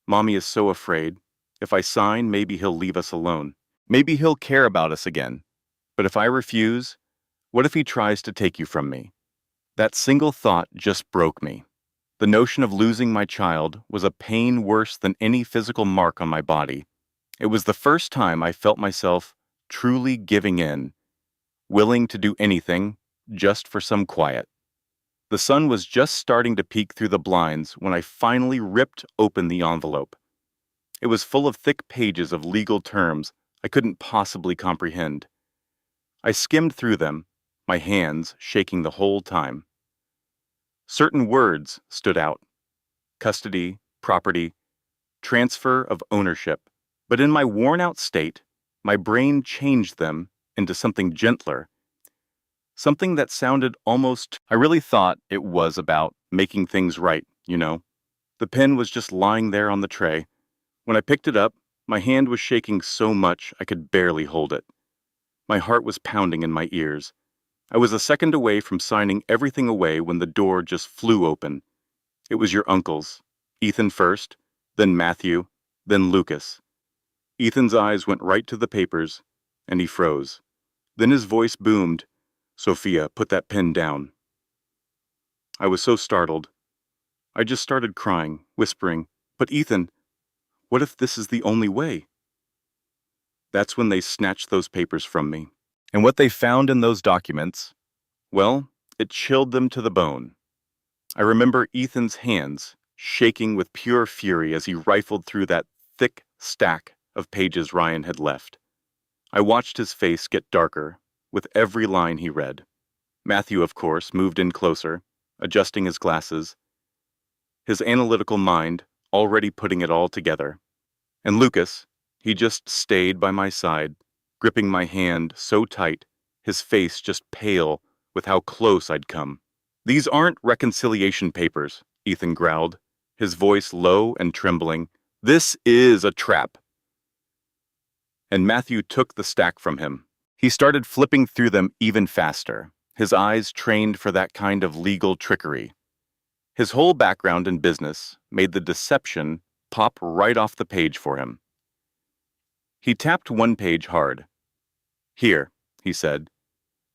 Mommy is so afraid. If I sign, maybe he'll leave us alone. Maybe he'll care about us again. But if I refuse, what if he tries to take you from me? That single thought just broke me. The notion of losing my child was a pain worse than any physical mark on my body. It was the first time I felt myself truly giving in, willing to do anything just for some quiet. The sun was just starting to peek through the blinds when I finally ripped open the envelope. It was full of thick pages of legal terms I couldn't possibly comprehend. I skimmed through them, my hands shaking the whole time. Certain words stood out: custody, property, transfer of ownership. But in my worn-out state, my brain changed them into something gentler, something that sounded almost— I really thought it was about making things right, you know. The pen was just lying there on the tray. When I picked it up, my hand was shaking so much I could barely hold it. My heart was pounding in my ears. I was a second away from signing everything away when the door just flew open. It was your uncles. Ethan first, then Matthew, then Lucas. Ethan's eyes went right to the papers, and he froze. Then his voice boomed, "Sophia, put that pen down." I was so startled. I just started crying, whispering, "But Ethan, what if this is the only way?" That's when they snatched those papers from me. And what they found in those documents, well, it chilled them to the bone. I remember Ethan's hands shaking with pure fury as he rifled through that thick stack of pages Ryan had left. I watched his face get darker with every line he read. Matthew, of course, moved in closer, adjusting his glasses, his analytical mind already putting it all together. And Lucas, he just stayed by my side, gripping my hand so tight, his face just pale with how close I'd come. "These aren't reconciliation papers," Ethan growled, his voice low and trembling. "This is a trap." And Matthew took the stack from him. He started flipping through them even faster, his eyes trained for that kind of legal trickery. His whole background in business made the deception pop right off the page for him. He tapped one page hard. "Here," he said.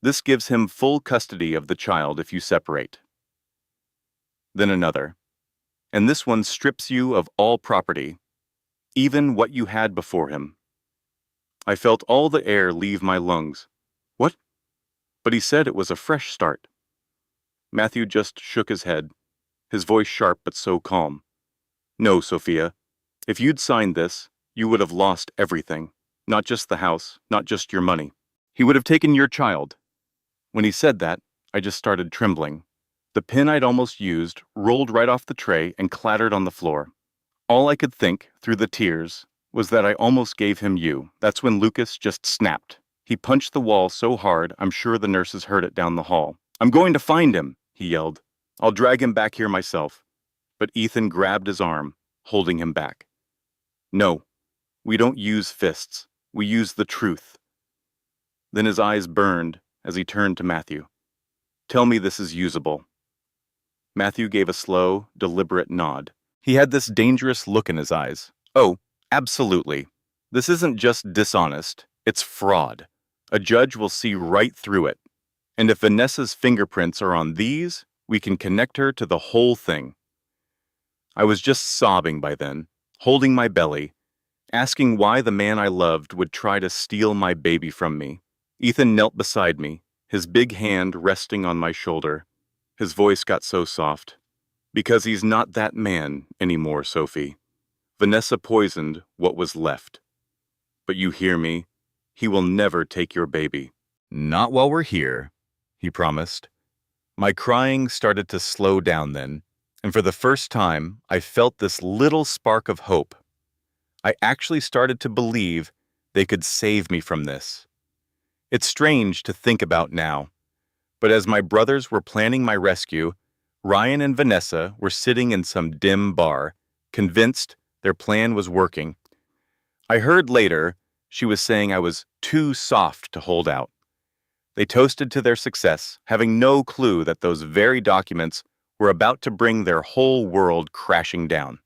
"This gives him full custody of the child if you separate." Then another. "And this one strips you of all property, even what you had before him." I felt all the air leave my lungs. What? But he said it was a fresh start. Matthew just shook his head, his voice sharp but so calm. "No, Sophia. If you'd signed this, you would have lost everything. Not just the house, not just your money. He would have taken your child." When he said that, I just started trembling. The pen I'd almost used rolled right off the tray and clattered on the floor. All I could think, through the tears, was that I almost gave him you. That's when Lucas just snapped. He punched the wall so hard, I'm sure the nurses heard it down the hall. "I'm going to find him," he yelled. "I'll drag him back here myself." But Ethan grabbed his arm, holding him back. "No, we don't use fists. We use the truth." Then his eyes burned as he turned to Matthew. Tell me this is usable. Matthew gave a slow, deliberate nod. He had this dangerous look in his eyes. Oh, absolutely. This isn't just dishonest, it's fraud. A judge will see right through it. And if Vanessa's fingerprints are on these, we can connect her to the whole thing. I was just sobbing by then, holding my belly, asking why the man I loved would try to steal my baby from me. Ethan knelt beside me, his big hand resting on my shoulder. His voice got so soft. Because he's not that man anymore, Sophie. Vanessa poisoned what was left. But you hear me? He will never take your baby. Not while we're here, he promised. My crying started to slow down then, and for the first time, I felt this little spark of hope. I actually started to believe they could save me from this. It's strange to think about now, but as my brothers were planning my rescue, Ryan and Vanessa were sitting in some dim bar, convinced their plan was working. I heard later she was saying I was too soft to hold out. They toasted to their success, having no clue that those very documents were about to bring their whole world crashing down.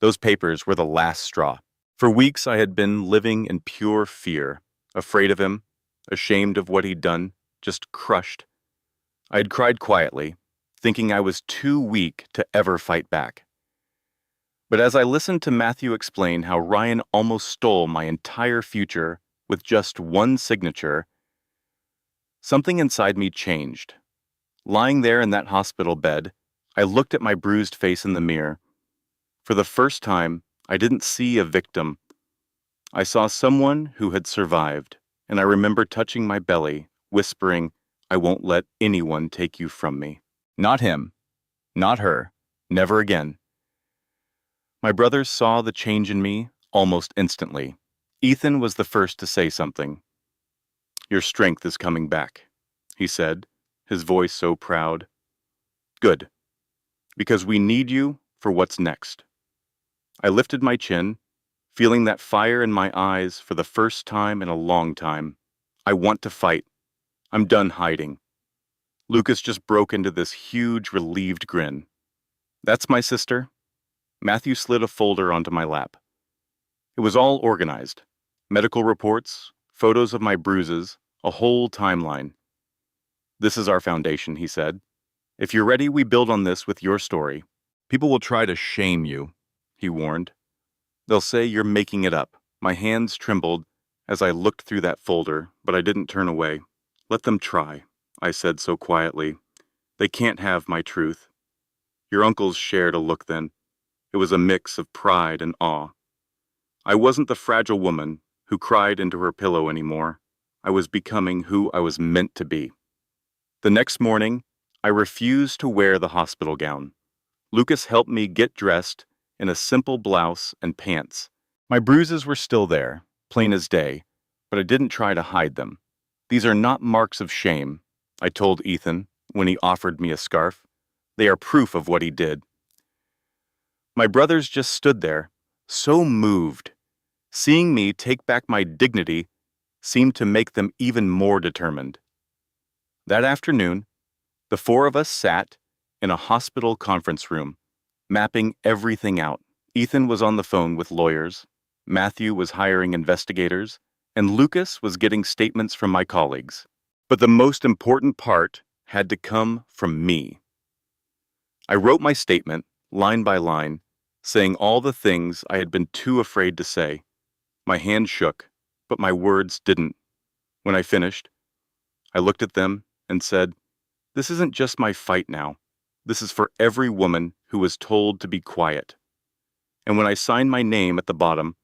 Those papers were the last straw. For weeks I had been living in pure fear, afraid of him, ashamed of what he'd done, just crushed. I had cried quietly, thinking I was too weak to ever fight back. But as I listened to Matthew explain how Ryan almost stole my entire future with just one signature, something inside me changed. Lying there in that hospital bed, I looked at my bruised face in the mirror. For the first time, I didn't see a victim. I saw someone who had survived, and I remember touching my belly, whispering, "I won't let anyone take you from me." Not him. Not her. Never again. My brothers saw the change in me almost instantly. Ethan was the first to say something. "Your strength is coming back," he said, his voice so proud. "Good. Because we need you for what's next." I lifted my chin, feeling that fire in my eyes for the first time in a long time. I want to fight. I'm done hiding. Lucas just broke into this huge, relieved grin. "That's my sister." Matthew slid a folder onto my lap. It was all organized. Medical reports, photos of my bruises, a whole timeline. "This is our foundation," he said. "If you're ready, we build on this with your story. People will try to shame you," he warned. "They'll say you're making it up." My hands trembled as I looked through that folder, but I didn't turn away. "Let them try," I said so quietly. "They can't have my truth." Your uncles shared a look then. It was a mix of pride and awe. I wasn't the fragile woman who cried into her pillow anymore. I was becoming who I was meant to be. The next morning, I refused to wear the hospital gown. Lucas helped me get dressed in a simple blouse and pants. My bruises were still there, plain as day, but I didn't try to hide them. "These are not marks of shame," I told Ethan when he offered me a scarf. "They are proof of what he did." My brothers just stood there, so moved. Seeing me take back my dignity seemed to make them even more determined. That afternoon, the four of us sat in a hospital conference room, mapping everything out. Ethan was on the phone with lawyers, Matthew was hiring investigators, and Lucas was getting statements from my colleagues. But the most important part had to come from me. I wrote my statement, line by line, saying all the things I had been too afraid to say. My hand shook, but my words didn't. When I finished, I looked at them and said, "This isn't just my fight now. This is for every woman who was told to be quiet." And when I signed my name at the bottom,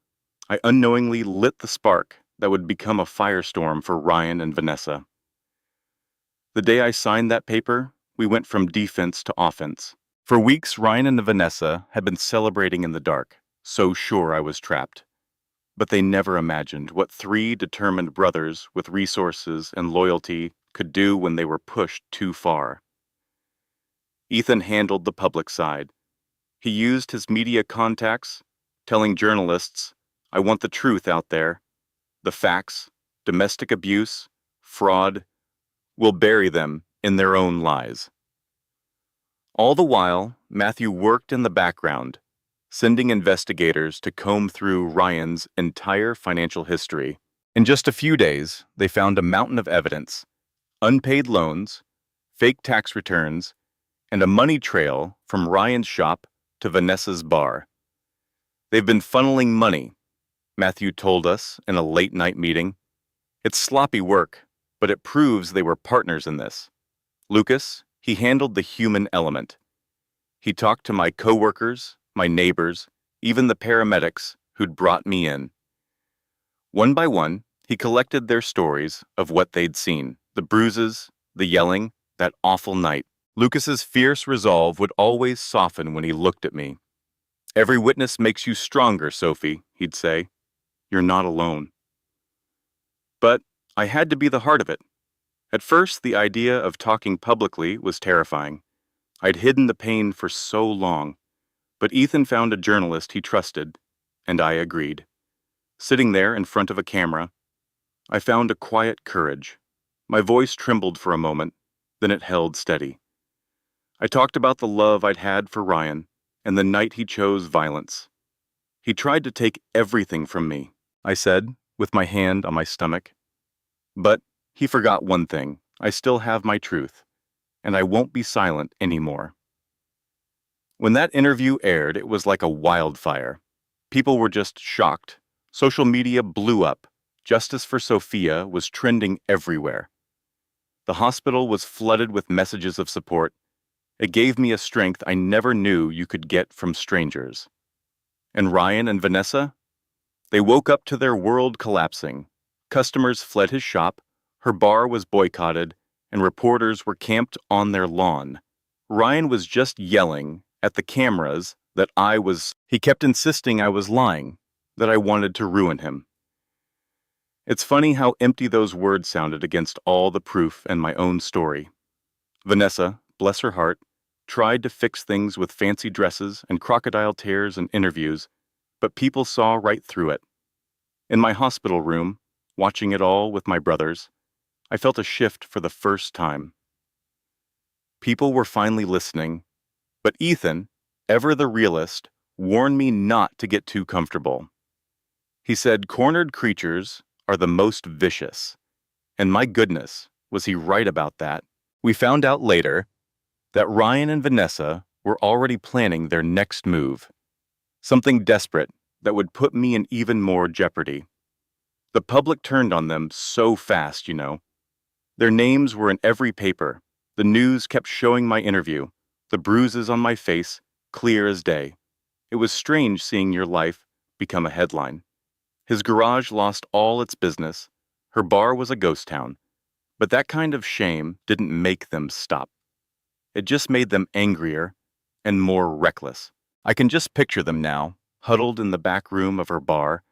I unknowingly lit the spark that would become a firestorm for Ryan and Vanessa. The day I signed that paper, we went from defense to offense. For weeks, Ryan and Vanessa had been celebrating in the dark, so sure I was trapped. But they never imagined what three determined brothers with resources and loyalty could do when they were pushed too far. Ethan handled the public side. He used his media contacts, telling journalists, "I want the truth out there. The facts, domestic abuse, fraud, we'll bury them in their own lies. All the while, Matthew worked in the background, sending investigators to comb through Ryan's entire financial history. In just a few days, they found a mountain of evidence: unpaid loans, fake tax returns, and a money trail from Ryan's shop to Vanessa's bar. "They've been funneling money," Matthew told us in a late-night meeting. "It's sloppy work, but it proves they were partners in this. Lucas, he handled the human element. He talked to my coworkers, my neighbors, even the paramedics who'd brought me in. One by one, he collected their stories of what they'd seen: the bruises, the yelling, that awful night. Lucas's fierce resolve would always soften when he looked at me. 'Every witness makes you stronger, Sophie,' he'd say. 'You're not alone.' But I had to be the heart of it. At first, the idea of talking publicly was terrifying. I'd hidden the pain for so long, but Ethan found a journalist he trusted, and I agreed. Sitting there in front of a camera, I found a quiet courage. My voice trembled for a moment, then it held steady. I talked about the love I'd had for Ryan and the night he chose violence. 'He tried to take everything from me,' I said, with my hand on my stomach. 'But he forgot one thing: I still have my truth, and I won't be silent anymore.' When that interview aired, it was like a wildfire. People were just shocked. Social media blew up. Justice for Sophia was trending everywhere. The hospital was flooded with messages of support. It gave me a strength I never knew you could get from strangers. And Ryan and Vanessa? They woke up to their world collapsing. Customers fled his shop, her bar was boycotted, and reporters were camped on their lawn. Ryan was just yelling at the cameras that he kept insisting I was lying, that I wanted to ruin him. It's funny how empty those words sounded against all the proof and my own story. Vanessa, bless her heart, tried to fix things with fancy dresses and crocodile tears and interviews, but people saw right through it. In my hospital room, watching it all with my brothers, I felt a shift for the first time. People were finally listening, but Ethan, ever the realist, warned me not to get too comfortable. He said cornered creatures are the most vicious. And my goodness, was he right about that? We found out later that Ryan and Vanessa were already planning their next move, something desperate that would put me in even more jeopardy. The public turned on them so fast, you know. Their names were in every paper. The news kept showing my interview, the bruises on my face, clear as day. It was strange seeing your life become a headline. His garage lost all its business. Her bar was a ghost town. But that kind of shame didn't make them stop. It just made them angrier and more reckless. I can just picture them now, huddled in the back room of her bar,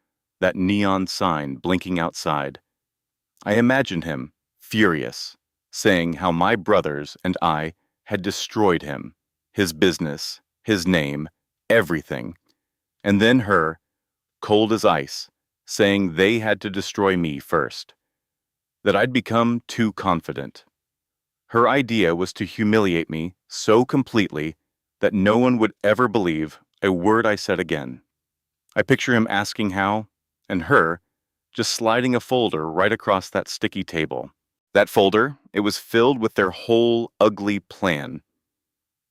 that neon sign blinking outside. I imagine him, furious, saying how my brothers and I had destroyed him, his business, his name, everything. And then her, cold as ice, saying they had to destroy me first, that I'd become too confident. Her idea was to humiliate me so completely that no one would ever believe a word I said again. I picture him asking how, and her just sliding a folder right across that sticky table. That folder, it was filled with their whole ugly plan.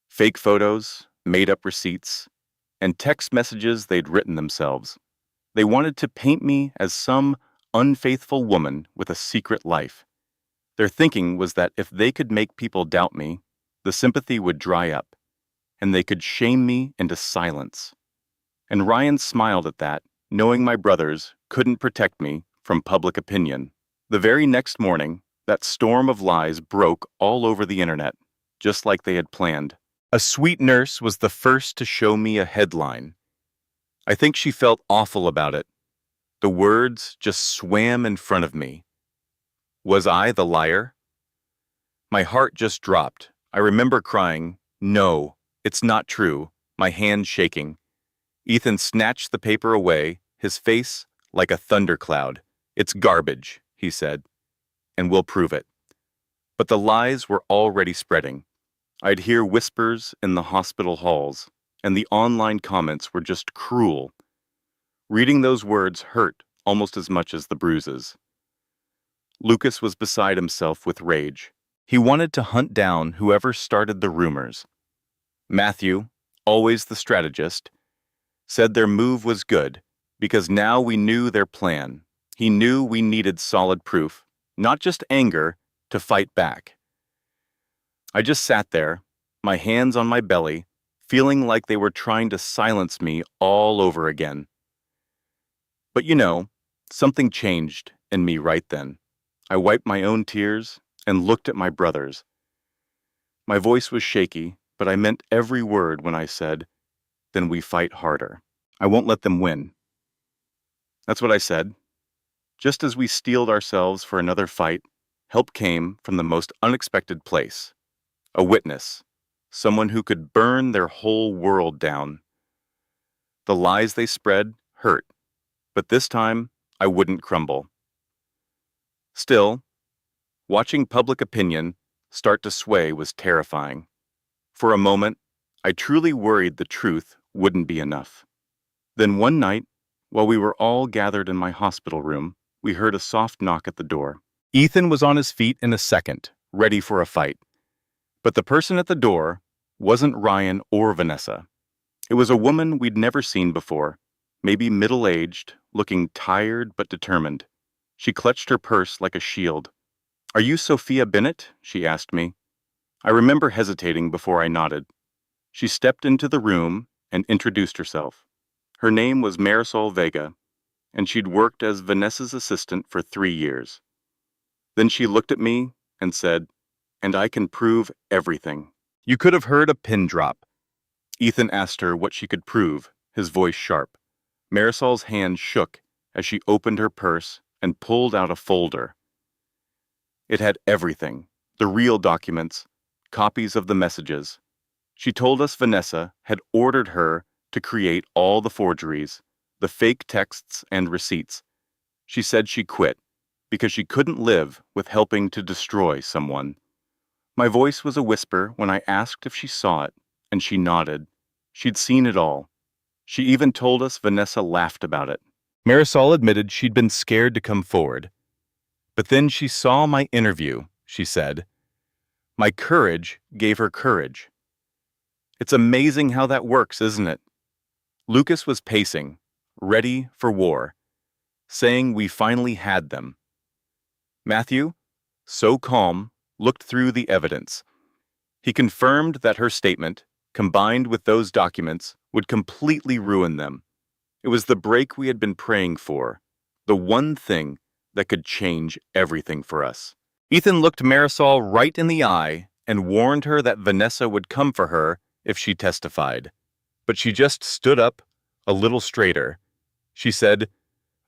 Fake photos, made-up receipts, and text messages they'd written themselves. They wanted to paint me as some unfaithful woman with a secret life. Their thinking was that if they could make people doubt me, the sympathy would dry up, and they could shame me into silence. And Ryan smiled at that, knowing my brothers couldn't protect me from public opinion. The very next morning, that storm of lies broke all over the internet, just like they had planned. A sweet nurse was the first to show me a headline. I think she felt awful about it. The words just swam in front of me. Was I the liar? My heart just dropped. I remember crying, "No, it's not true," my hand shaking. Ethan snatched the paper away, his face like a thundercloud. "It's garbage," he said, "and we'll prove it." But the lies were already spreading. I'd hear whispers in the hospital halls, and the online comments were just cruel. Reading those words hurt almost as much as the bruises. Lucas was beside himself with rage. He wanted to hunt down whoever started the rumors. Matthew, always the strategist, said their move was good because now we knew their plan. He knew we needed solid proof, not just anger, to fight back. I just sat there, my hands on my belly, feeling like they were trying to silence me all over again. But something changed in me right then. I wiped my own tears and looked at my brothers. My voice was shaky, but I meant every word when I said, "Then we fight harder. I won't let them win." That's what I said. Just as we steeled ourselves for another fight, help came from the most unexpected place. A witness, someone who could burn their whole world down. The lies they spread hurt, but this time I wouldn't crumble. Still, watching public opinion start to sway was terrifying. For a moment, I truly worried the truth wouldn't be enough. Then one night, while we were all gathered in my hospital room, we heard a soft knock at the door. Ethan was on his feet in a second, ready for a fight. But the person at the door wasn't Ryan or Vanessa. It was a woman we'd never seen before, maybe middle-aged, looking tired but determined. She clutched her purse like a shield. "Are you Sophia Bennett?" she asked me. I remember hesitating before I nodded. She stepped into the room and introduced herself. Her name was Marisol Vega, and she'd worked as Vanessa's assistant for 3 years. Then she looked at me and said, "And I can prove everything." You could have heard a pin drop. Ethan asked her what she could prove, his voice sharp. Marisol's hand shook as she opened her purse and pulled out a folder. It had everything, the real documents, copies of the messages. She told us Vanessa had ordered her to create all the forgeries, the fake texts and receipts. She said she quit because she couldn't live with helping to destroy someone. My voice was a whisper when I asked if she saw it, and she nodded. She'd seen it all. She even told us Vanessa laughed about it. Marisol admitted she'd been scared to come forward. But then she saw my interview, she said. My courage gave her courage. It's amazing how that works, isn't it? Lucas was pacing, ready for war, saying we finally had them. Matthew, so calm, looked through the evidence. He confirmed that her statement, combined with those documents, would completely ruin them. It was the break we had been praying for, the one thing that could change everything for us. Ethan looked Marisol right in the eye and warned her that Vanessa would come for her if she testified. But she just stood up, a little straighter. She said,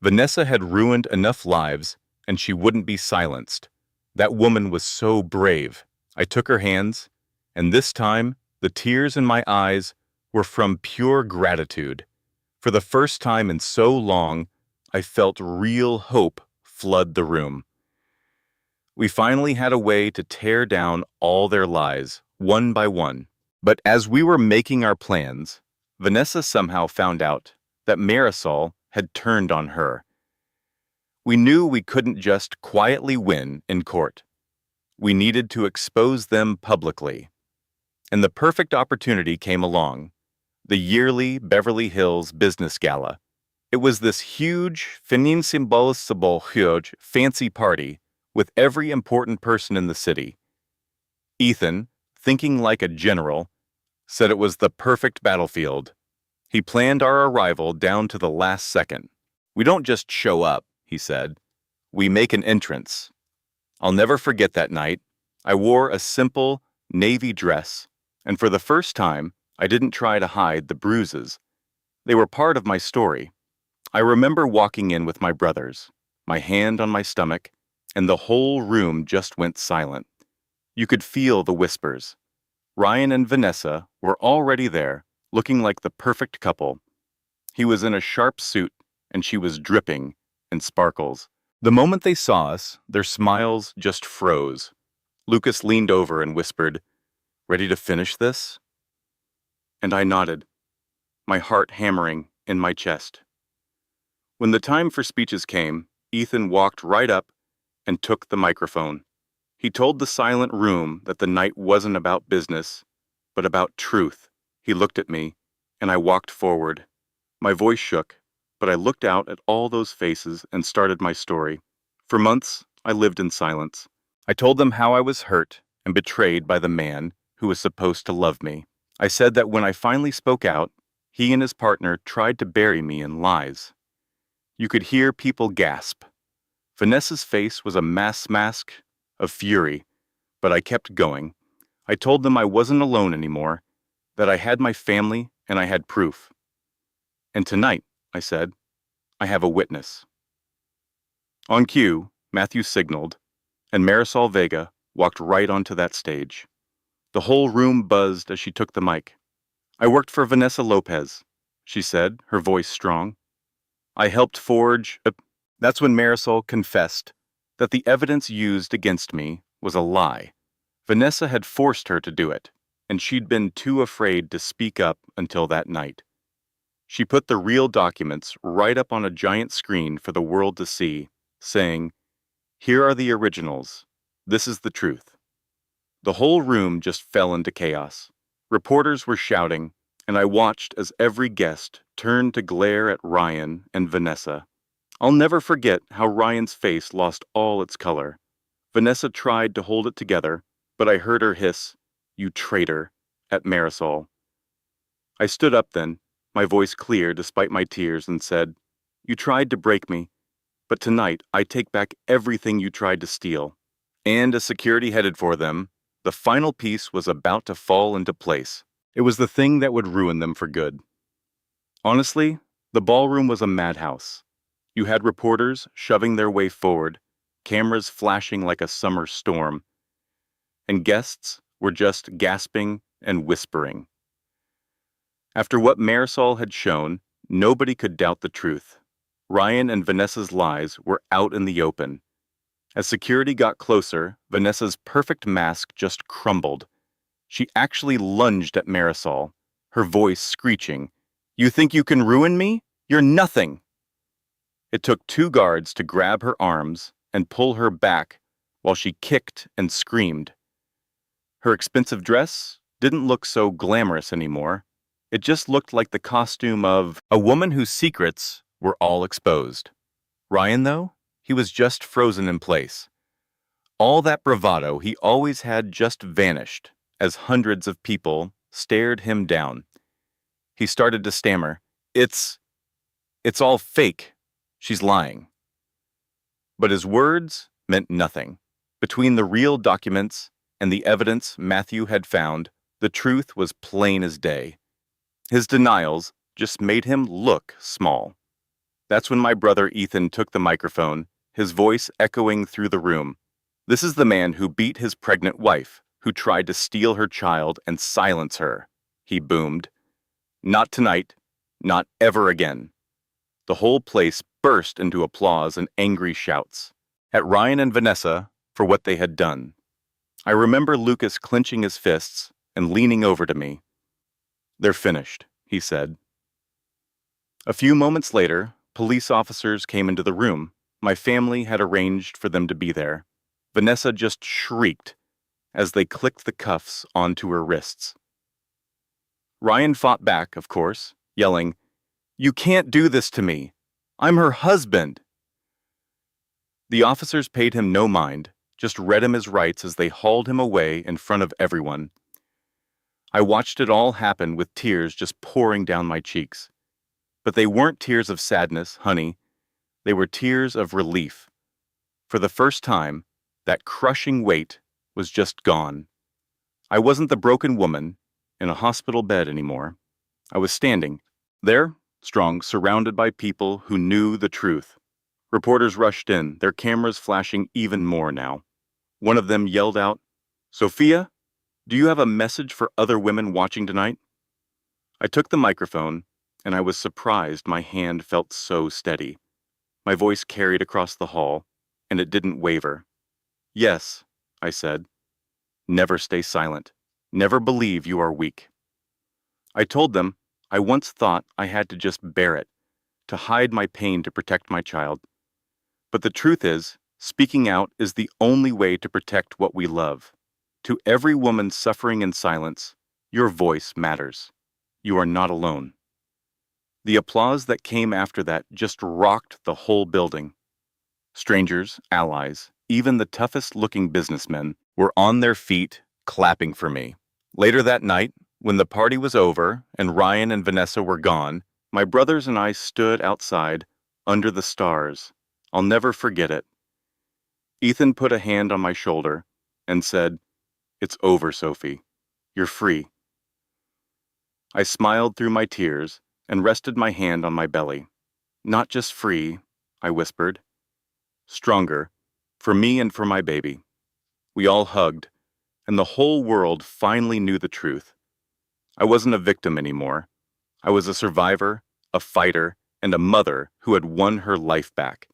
Vanessa had ruined enough lives, and she wouldn't be silenced. That woman was so brave. I took her hands, and this time, the tears in my eyes were from pure gratitude. For the first time in so long, I felt real hope flood the room. We finally had a way to tear down all their lies, one by one. But as we were making our plans, Vanessa somehow found out that Marisol had turned on her. We knew we couldn't just quietly win in court. We needed to expose them publicly. And the perfect opportunity came along, the yearly Beverly Hills Business Gala. It was this huge, huge, fancy party with every important person in the city. Ethan, thinking like a general, said it was the perfect battlefield. He planned our arrival down to the last second. We don't just show up, he said. We make an entrance. I'll never forget that night. I wore a simple navy dress, and for the first time, I didn't try to hide the bruises. They were part of my story. I remember walking in with my brothers, my hand on my stomach, and the whole room just went silent. You could feel the whispers. Ryan and Vanessa were already there, looking like the perfect couple. He was in a sharp suit, and she was dripping in sparkles. The moment they saw us, their smiles just froze. Lucas leaned over and whispered, "Ready to finish this?" And I nodded, my heart hammering in my chest. When the time for speeches came, Ethan walked right up and took the microphone. He told the silent room that the night wasn't about business, but about truth. He looked at me, and I walked forward. My voice shook, but I looked out at all those faces and started my story. For months, I lived in silence. I told them how I was hurt and betrayed by the man who was supposed to love me. I said that when I finally spoke out, he and his partner tried to bury me in lies. You could hear people gasp. Vanessa's face was a mask of fury, but I kept going. I told them I wasn't alone anymore, that I had my family and I had proof. And tonight, I said, I have a witness. On cue, Matthew signaled, and Marisol Vega walked right onto that stage. The whole room buzzed as she took the mic. "I worked for Vanessa Lopez," she said, her voice strong. "I helped forge a—" That's when Marisol confessed that the evidence used against me was a lie. Vanessa had forced her to do it, and she'd been too afraid to speak up until that night. She put the real documents right up on a giant screen for the world to see, saying, "Here are the originals. This is the truth." The whole room just fell into chaos. Reporters were shouting, and I watched as every guest turned to glare at Ryan and Vanessa. I'll never forget how Ryan's face lost all its color. Vanessa tried to hold it together, but I heard her hiss, "You traitor," at Marisol. I stood up then, my voice clear despite my tears, and said, "You tried to break me, but tonight I take back everything you tried to steal." And as security headed for them, the final piece was about to fall into place. It was the thing that would ruin them for good. Honestly, the ballroom was a madhouse. You had reporters shoving their way forward, cameras flashing like a summer storm, and guests were just gasping and whispering. After what Marisol had shown, nobody could doubt the truth. Ryan and Vanessa's lies were out in the open. As security got closer, Vanessa's perfect mask just crumbled. She actually lunged at Marisol, her voice screeching, "You think you can ruin me? You're nothing!" It took 2 guards to grab her arms and pull her back while she kicked and screamed. Her expensive dress didn't look so glamorous anymore. It just looked like the costume of a woman whose secrets were all exposed. Ryan, though, he was just frozen in place. All that bravado he always had just vanished as hundreds of people stared him down. He started to stammer, It's all fake. She's lying." But his words meant nothing. Between the real documents and the evidence Matthew had found, the truth was plain as day. His denials just made him look small. That's when my brother Ethan took the microphone, his voice echoing through the room. "This is the man who beat his pregnant wife, who tried to steal her child and silence her," he boomed. "Not tonight, not ever again." The whole place burst into applause and angry shouts at Ryan and Vanessa for what they had done. I remember Lucas clenching his fists and leaning over to me. "They're finished," he said. A few moments later, police officers came into the room. My family had arranged for them to be there. Vanessa just shrieked as they clicked the cuffs onto her wrists. Ryan fought back, of course, yelling, "You can't do this to me. I'm her husband." The officers paid him no mind, just read him his rights as they hauled him away in front of everyone. I watched it all happen with tears just pouring down my cheeks. But they weren't tears of sadness, honey. They were tears of relief. For the first time, that crushing weight was just gone. I wasn't the broken woman in a hospital bed anymore. I was standing there, strong, surrounded by people who knew the truth. Reporters rushed in, their cameras flashing even more now. One of them yelled out, "Sophia, do you have a message for other women watching tonight?" I took the microphone, and I was surprised my hand felt so steady. My voice carried across the hall, and it didn't waver. "Yes," I said. Never stay silent. Never believe you are weak. I told them I once thought I had to just bear it, to hide my pain to protect my child. But the truth is, speaking out is the only way to protect what we love. To every woman suffering in silence, your voice matters. You are not alone. The applause that came after that just rocked the whole building. Strangers, allies, even the toughest-looking businessmen were on their feet, clapping for me. Later that night, when the party was over and Ryan and Vanessa were gone, my brothers and I stood outside, under the stars. I'll never forget it. Ethan put a hand on my shoulder and said, "It's over, Sophie. You're free." I smiled through my tears and rested my hand on my belly. "Not just free," I whispered. "Stronger, for me and for my baby." We all hugged, and the whole world finally knew the truth. I wasn't a victim anymore. I was a survivor, a fighter, and a mother who had won her life back.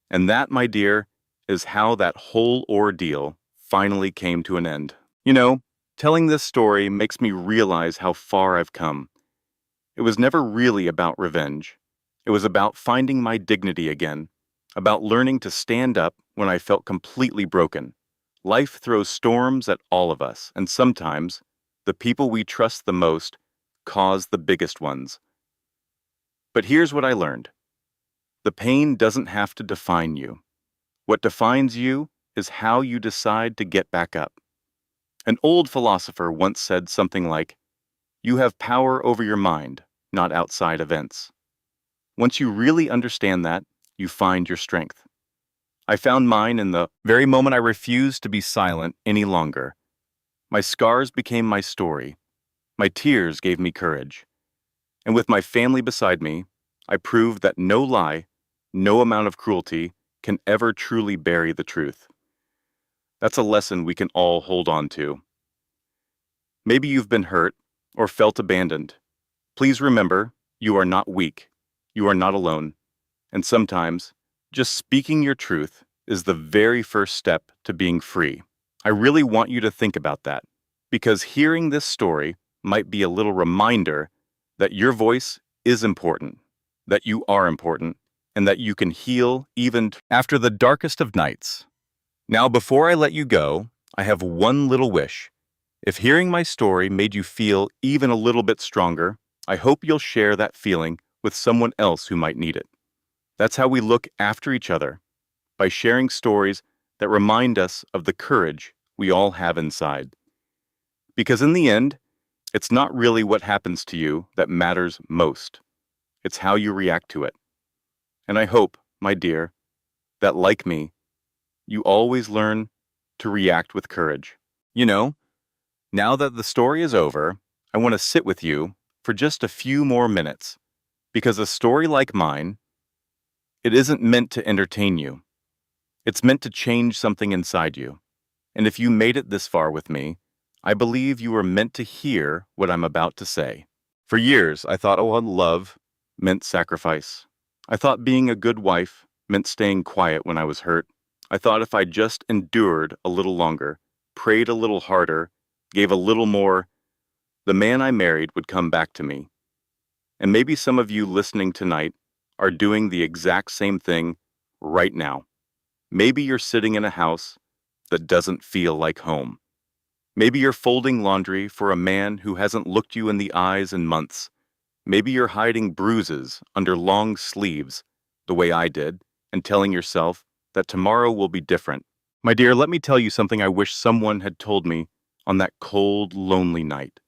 And that, my dear, is how that whole ordeal finally came to an end. You know, telling this story makes me realize how far I've come. It was never really about revenge. It was about finding my dignity again, about learning to stand up when I felt completely broken. Life throws storms at all of us, and sometimes the people we trust the most cause the biggest ones. But here's what I learned. The pain doesn't have to define you. What defines you is how you decide to get back up. An old philosopher once said something like, "You have power over your mind, not outside events." Once you really understand that, you find your strength. I found mine in the very moment I refused to be silent any longer. My scars became my story. My tears gave me courage. And with my family beside me, I proved that no lie, no amount of cruelty can ever truly bury the truth. That's a lesson we can all hold on to. Maybe you've been hurt or felt abandoned. Please remember, you are not weak. You are not alone. And sometimes, just speaking your truth is the very first step to being free. I really want you to think about that, because hearing this story might be a little reminder that your voice is important, that you are important, and that you can heal even after the darkest of nights. Now, before I let you go, I have one little wish. If hearing my story made you feel even a little bit stronger, I hope you'll share that feeling with someone else who might need it. That's how we look after each other, by sharing stories that remind us of the courage we all have inside. Because in the end, it's not really what happens to you that matters most. It's how you react to it. And I hope, my dear, that like me, you always learn to react with courage. You know, now that the story is over, I want to sit with you for just a few more minutes, because a story like mine, it isn't meant to entertain you. It's meant to change something inside you. And if you made it this far with me, I believe you were meant to hear what I'm about to say. For years, I thought, love meant sacrifice. I thought being a good wife meant staying quiet when I was hurt. I thought if I just endured a little longer, prayed a little harder, gave a little more, the man I married would come back to me. And maybe some of you listening tonight are doing the exact same thing right now. Maybe you're sitting in a house that doesn't feel like home. Maybe you're folding laundry for a man who hasn't looked you in the eyes in months. Maybe you're hiding bruises under long sleeves, the way I did, and telling yourself that tomorrow will be different. My dear, let me tell you something I wish someone had told me on that cold, lonely night.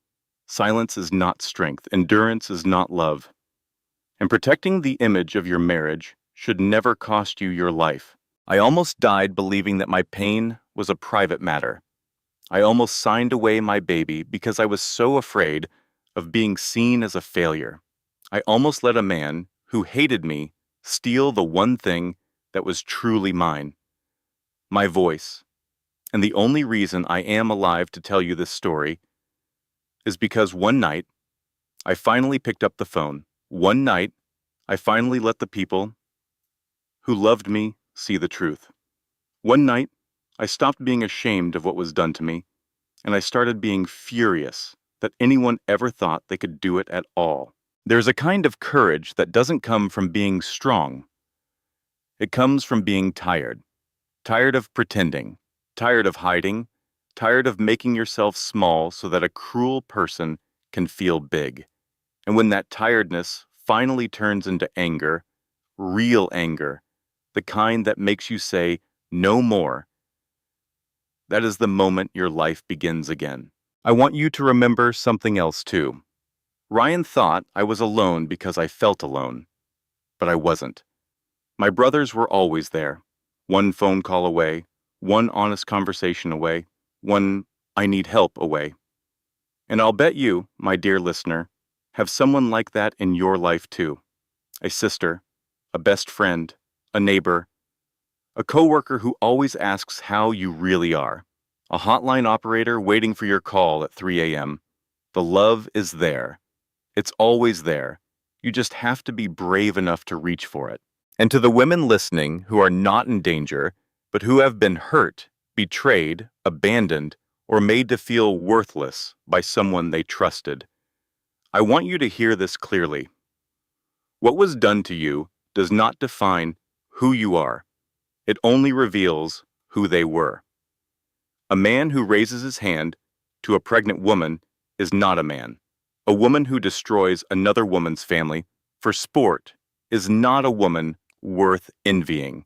Silence is not strength. Endurance is not love. And protecting the image of your marriage should never cost you your life. I almost died believing that my pain was a private matter. I almost signed away my baby because I was so afraid of being seen as a failure. I almost let a man who hated me steal the one thing that was truly mine, my voice. And the only reason I am alive to tell you this story is because one night, I finally picked up the phone. One night, I finally let the people who loved me see the truth. One night, I stopped being ashamed of what was done to me, and I started being furious that anyone ever thought they could do it at all. There's a kind of courage that doesn't come from being strong. It comes from being tired. Tired of pretending. Tired of hiding. Tired of making yourself small so that a cruel person can feel big. And when that tiredness finally turns into anger, real anger, the kind that makes you say, "No more," that is the moment your life begins again. I want you to remember something else too. Ryan thought I was alone because I felt alone, but I wasn't. My brothers were always there, one phone call away, one honest conversation away, one "I need help" away. And I'll bet you, my dear listener, have someone like that in your life too. A sister, a best friend, a neighbor, a coworker who always asks how you really are, a hotline operator waiting for your call at 3 a.m. The love is there. It's always there. You just have to be brave enough to reach for it. And to the women listening who are not in danger, but who have been hurt, betrayed, abandoned, or made to feel worthless by someone they trusted, I want you to hear this clearly. What was done to you does not define who you are. It only reveals who they were. A man who raises his hand to a pregnant woman is not a man. A woman who destroys another woman's family for sport is not a woman worth envying.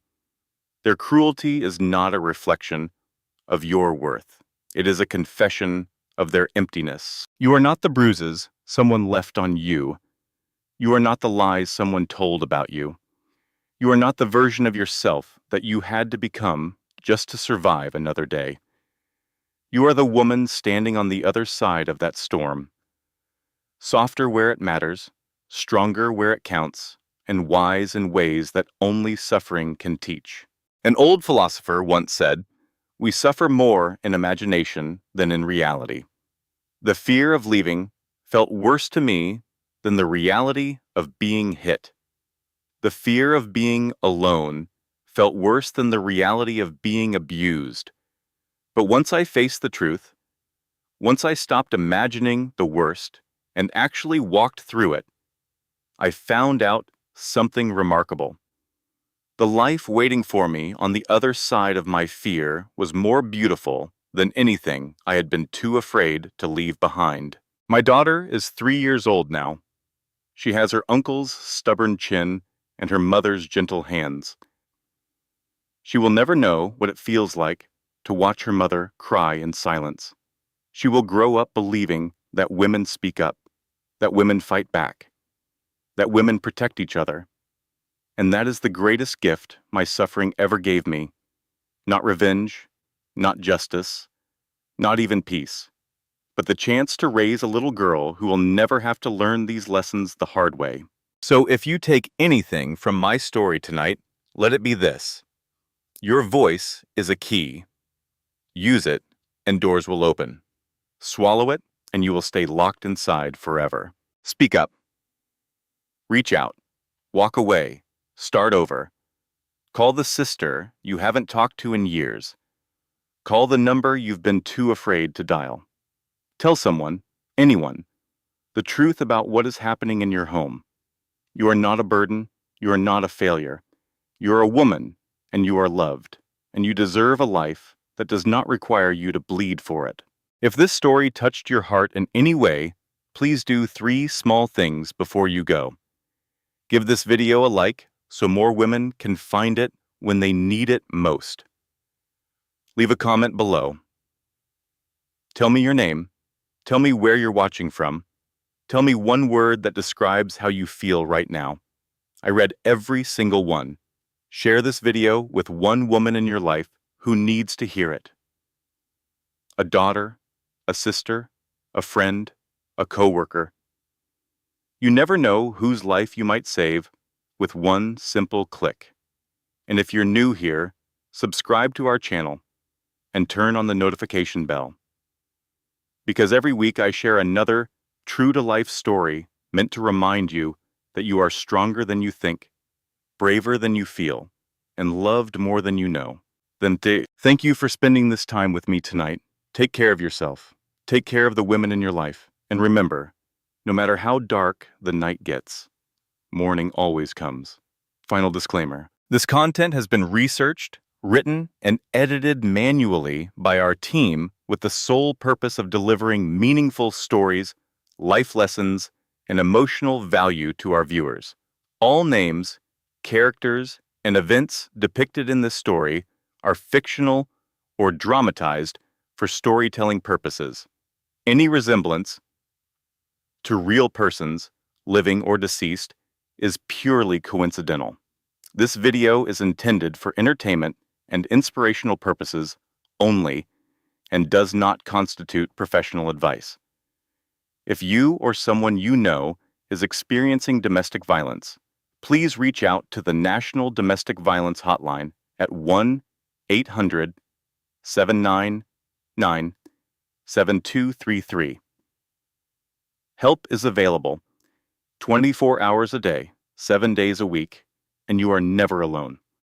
Their cruelty is not a reflection of your worth. It is a confession of their emptiness. You are not the bruises someone left on you. You are not the lies someone told about you. You are not the version of yourself that you had to become just to survive another day. You are the woman standing on the other side of that storm. Softer where it matters, stronger where it counts, and wise in ways that only suffering can teach. An old philosopher once said, "We suffer more in imagination than in reality." The fear of leaving felt worse to me than the reality of being hit. The fear of being alone felt worse than the reality of being abused. But once I faced the truth, once I stopped imagining the worst and actually walked through it, I found out something remarkable. The life waiting for me on the other side of my fear was more beautiful than anything I had been too afraid to leave behind. My daughter is 3 years old now. She has her uncle's stubborn chin and her mother's gentle hands. She will never know what it feels like to watch her mother cry in silence. She will grow up believing that women speak up, that women fight back, that women protect each other. And that is the greatest gift my suffering ever gave me. Not revenge, not justice, not even peace, but the chance to raise a little girl who will never have to learn these lessons the hard way. So if you take anything from my story tonight, let it be this. Your voice is a key. Use it, and doors will open. Swallow it, and you will stay locked inside forever. Speak up. Reach out. Walk away. Start over. Call the sister you haven't talked to in years. Call the number you've been too afraid to dial. Tell someone, anyone, the truth about what is happening in your home. You are not a burden. You are not a failure. You are a woman, and you are loved, and you deserve a life that does not require you to bleed for it. If this story touched your heart in any way, please do 3 small things before you go. Give this video a like so more women can find it when they need it most. Leave a comment below. Tell me your name. Tell me where you're watching from. Tell me one word that describes how you feel right now. I read every single one. Share this video with one woman in your life who needs to hear it. A daughter, a sister, a friend, a coworker. You never know whose life you might save with one simple click. And if you're new here, subscribe to our channel and turn on the notification bell. Because every week I share another true-to-life story meant to remind you that you are stronger than you think, braver than you feel, and loved more than you know. Thank you for spending this time with me tonight. Take care of yourself. Take care of the women in your life. And remember, no matter how dark the night gets, morning always comes. Final disclaimer. This content has been researched, written, and edited manually by our team with the sole purpose of delivering meaningful stories, life lessons, and emotional value to our viewers. All names, characters, and events depicted in this story are fictional or dramatized for storytelling purposes. Any resemblance to real persons, living or deceased, is purely coincidental. This video is intended for entertainment and inspirational purposes only and does not constitute professional advice. If you or someone you know is experiencing domestic violence, please reach out to the National Domestic Violence Hotline at 1-800-799-7233. Help is available 24 hours a day, 7 days a week, and you are never alone.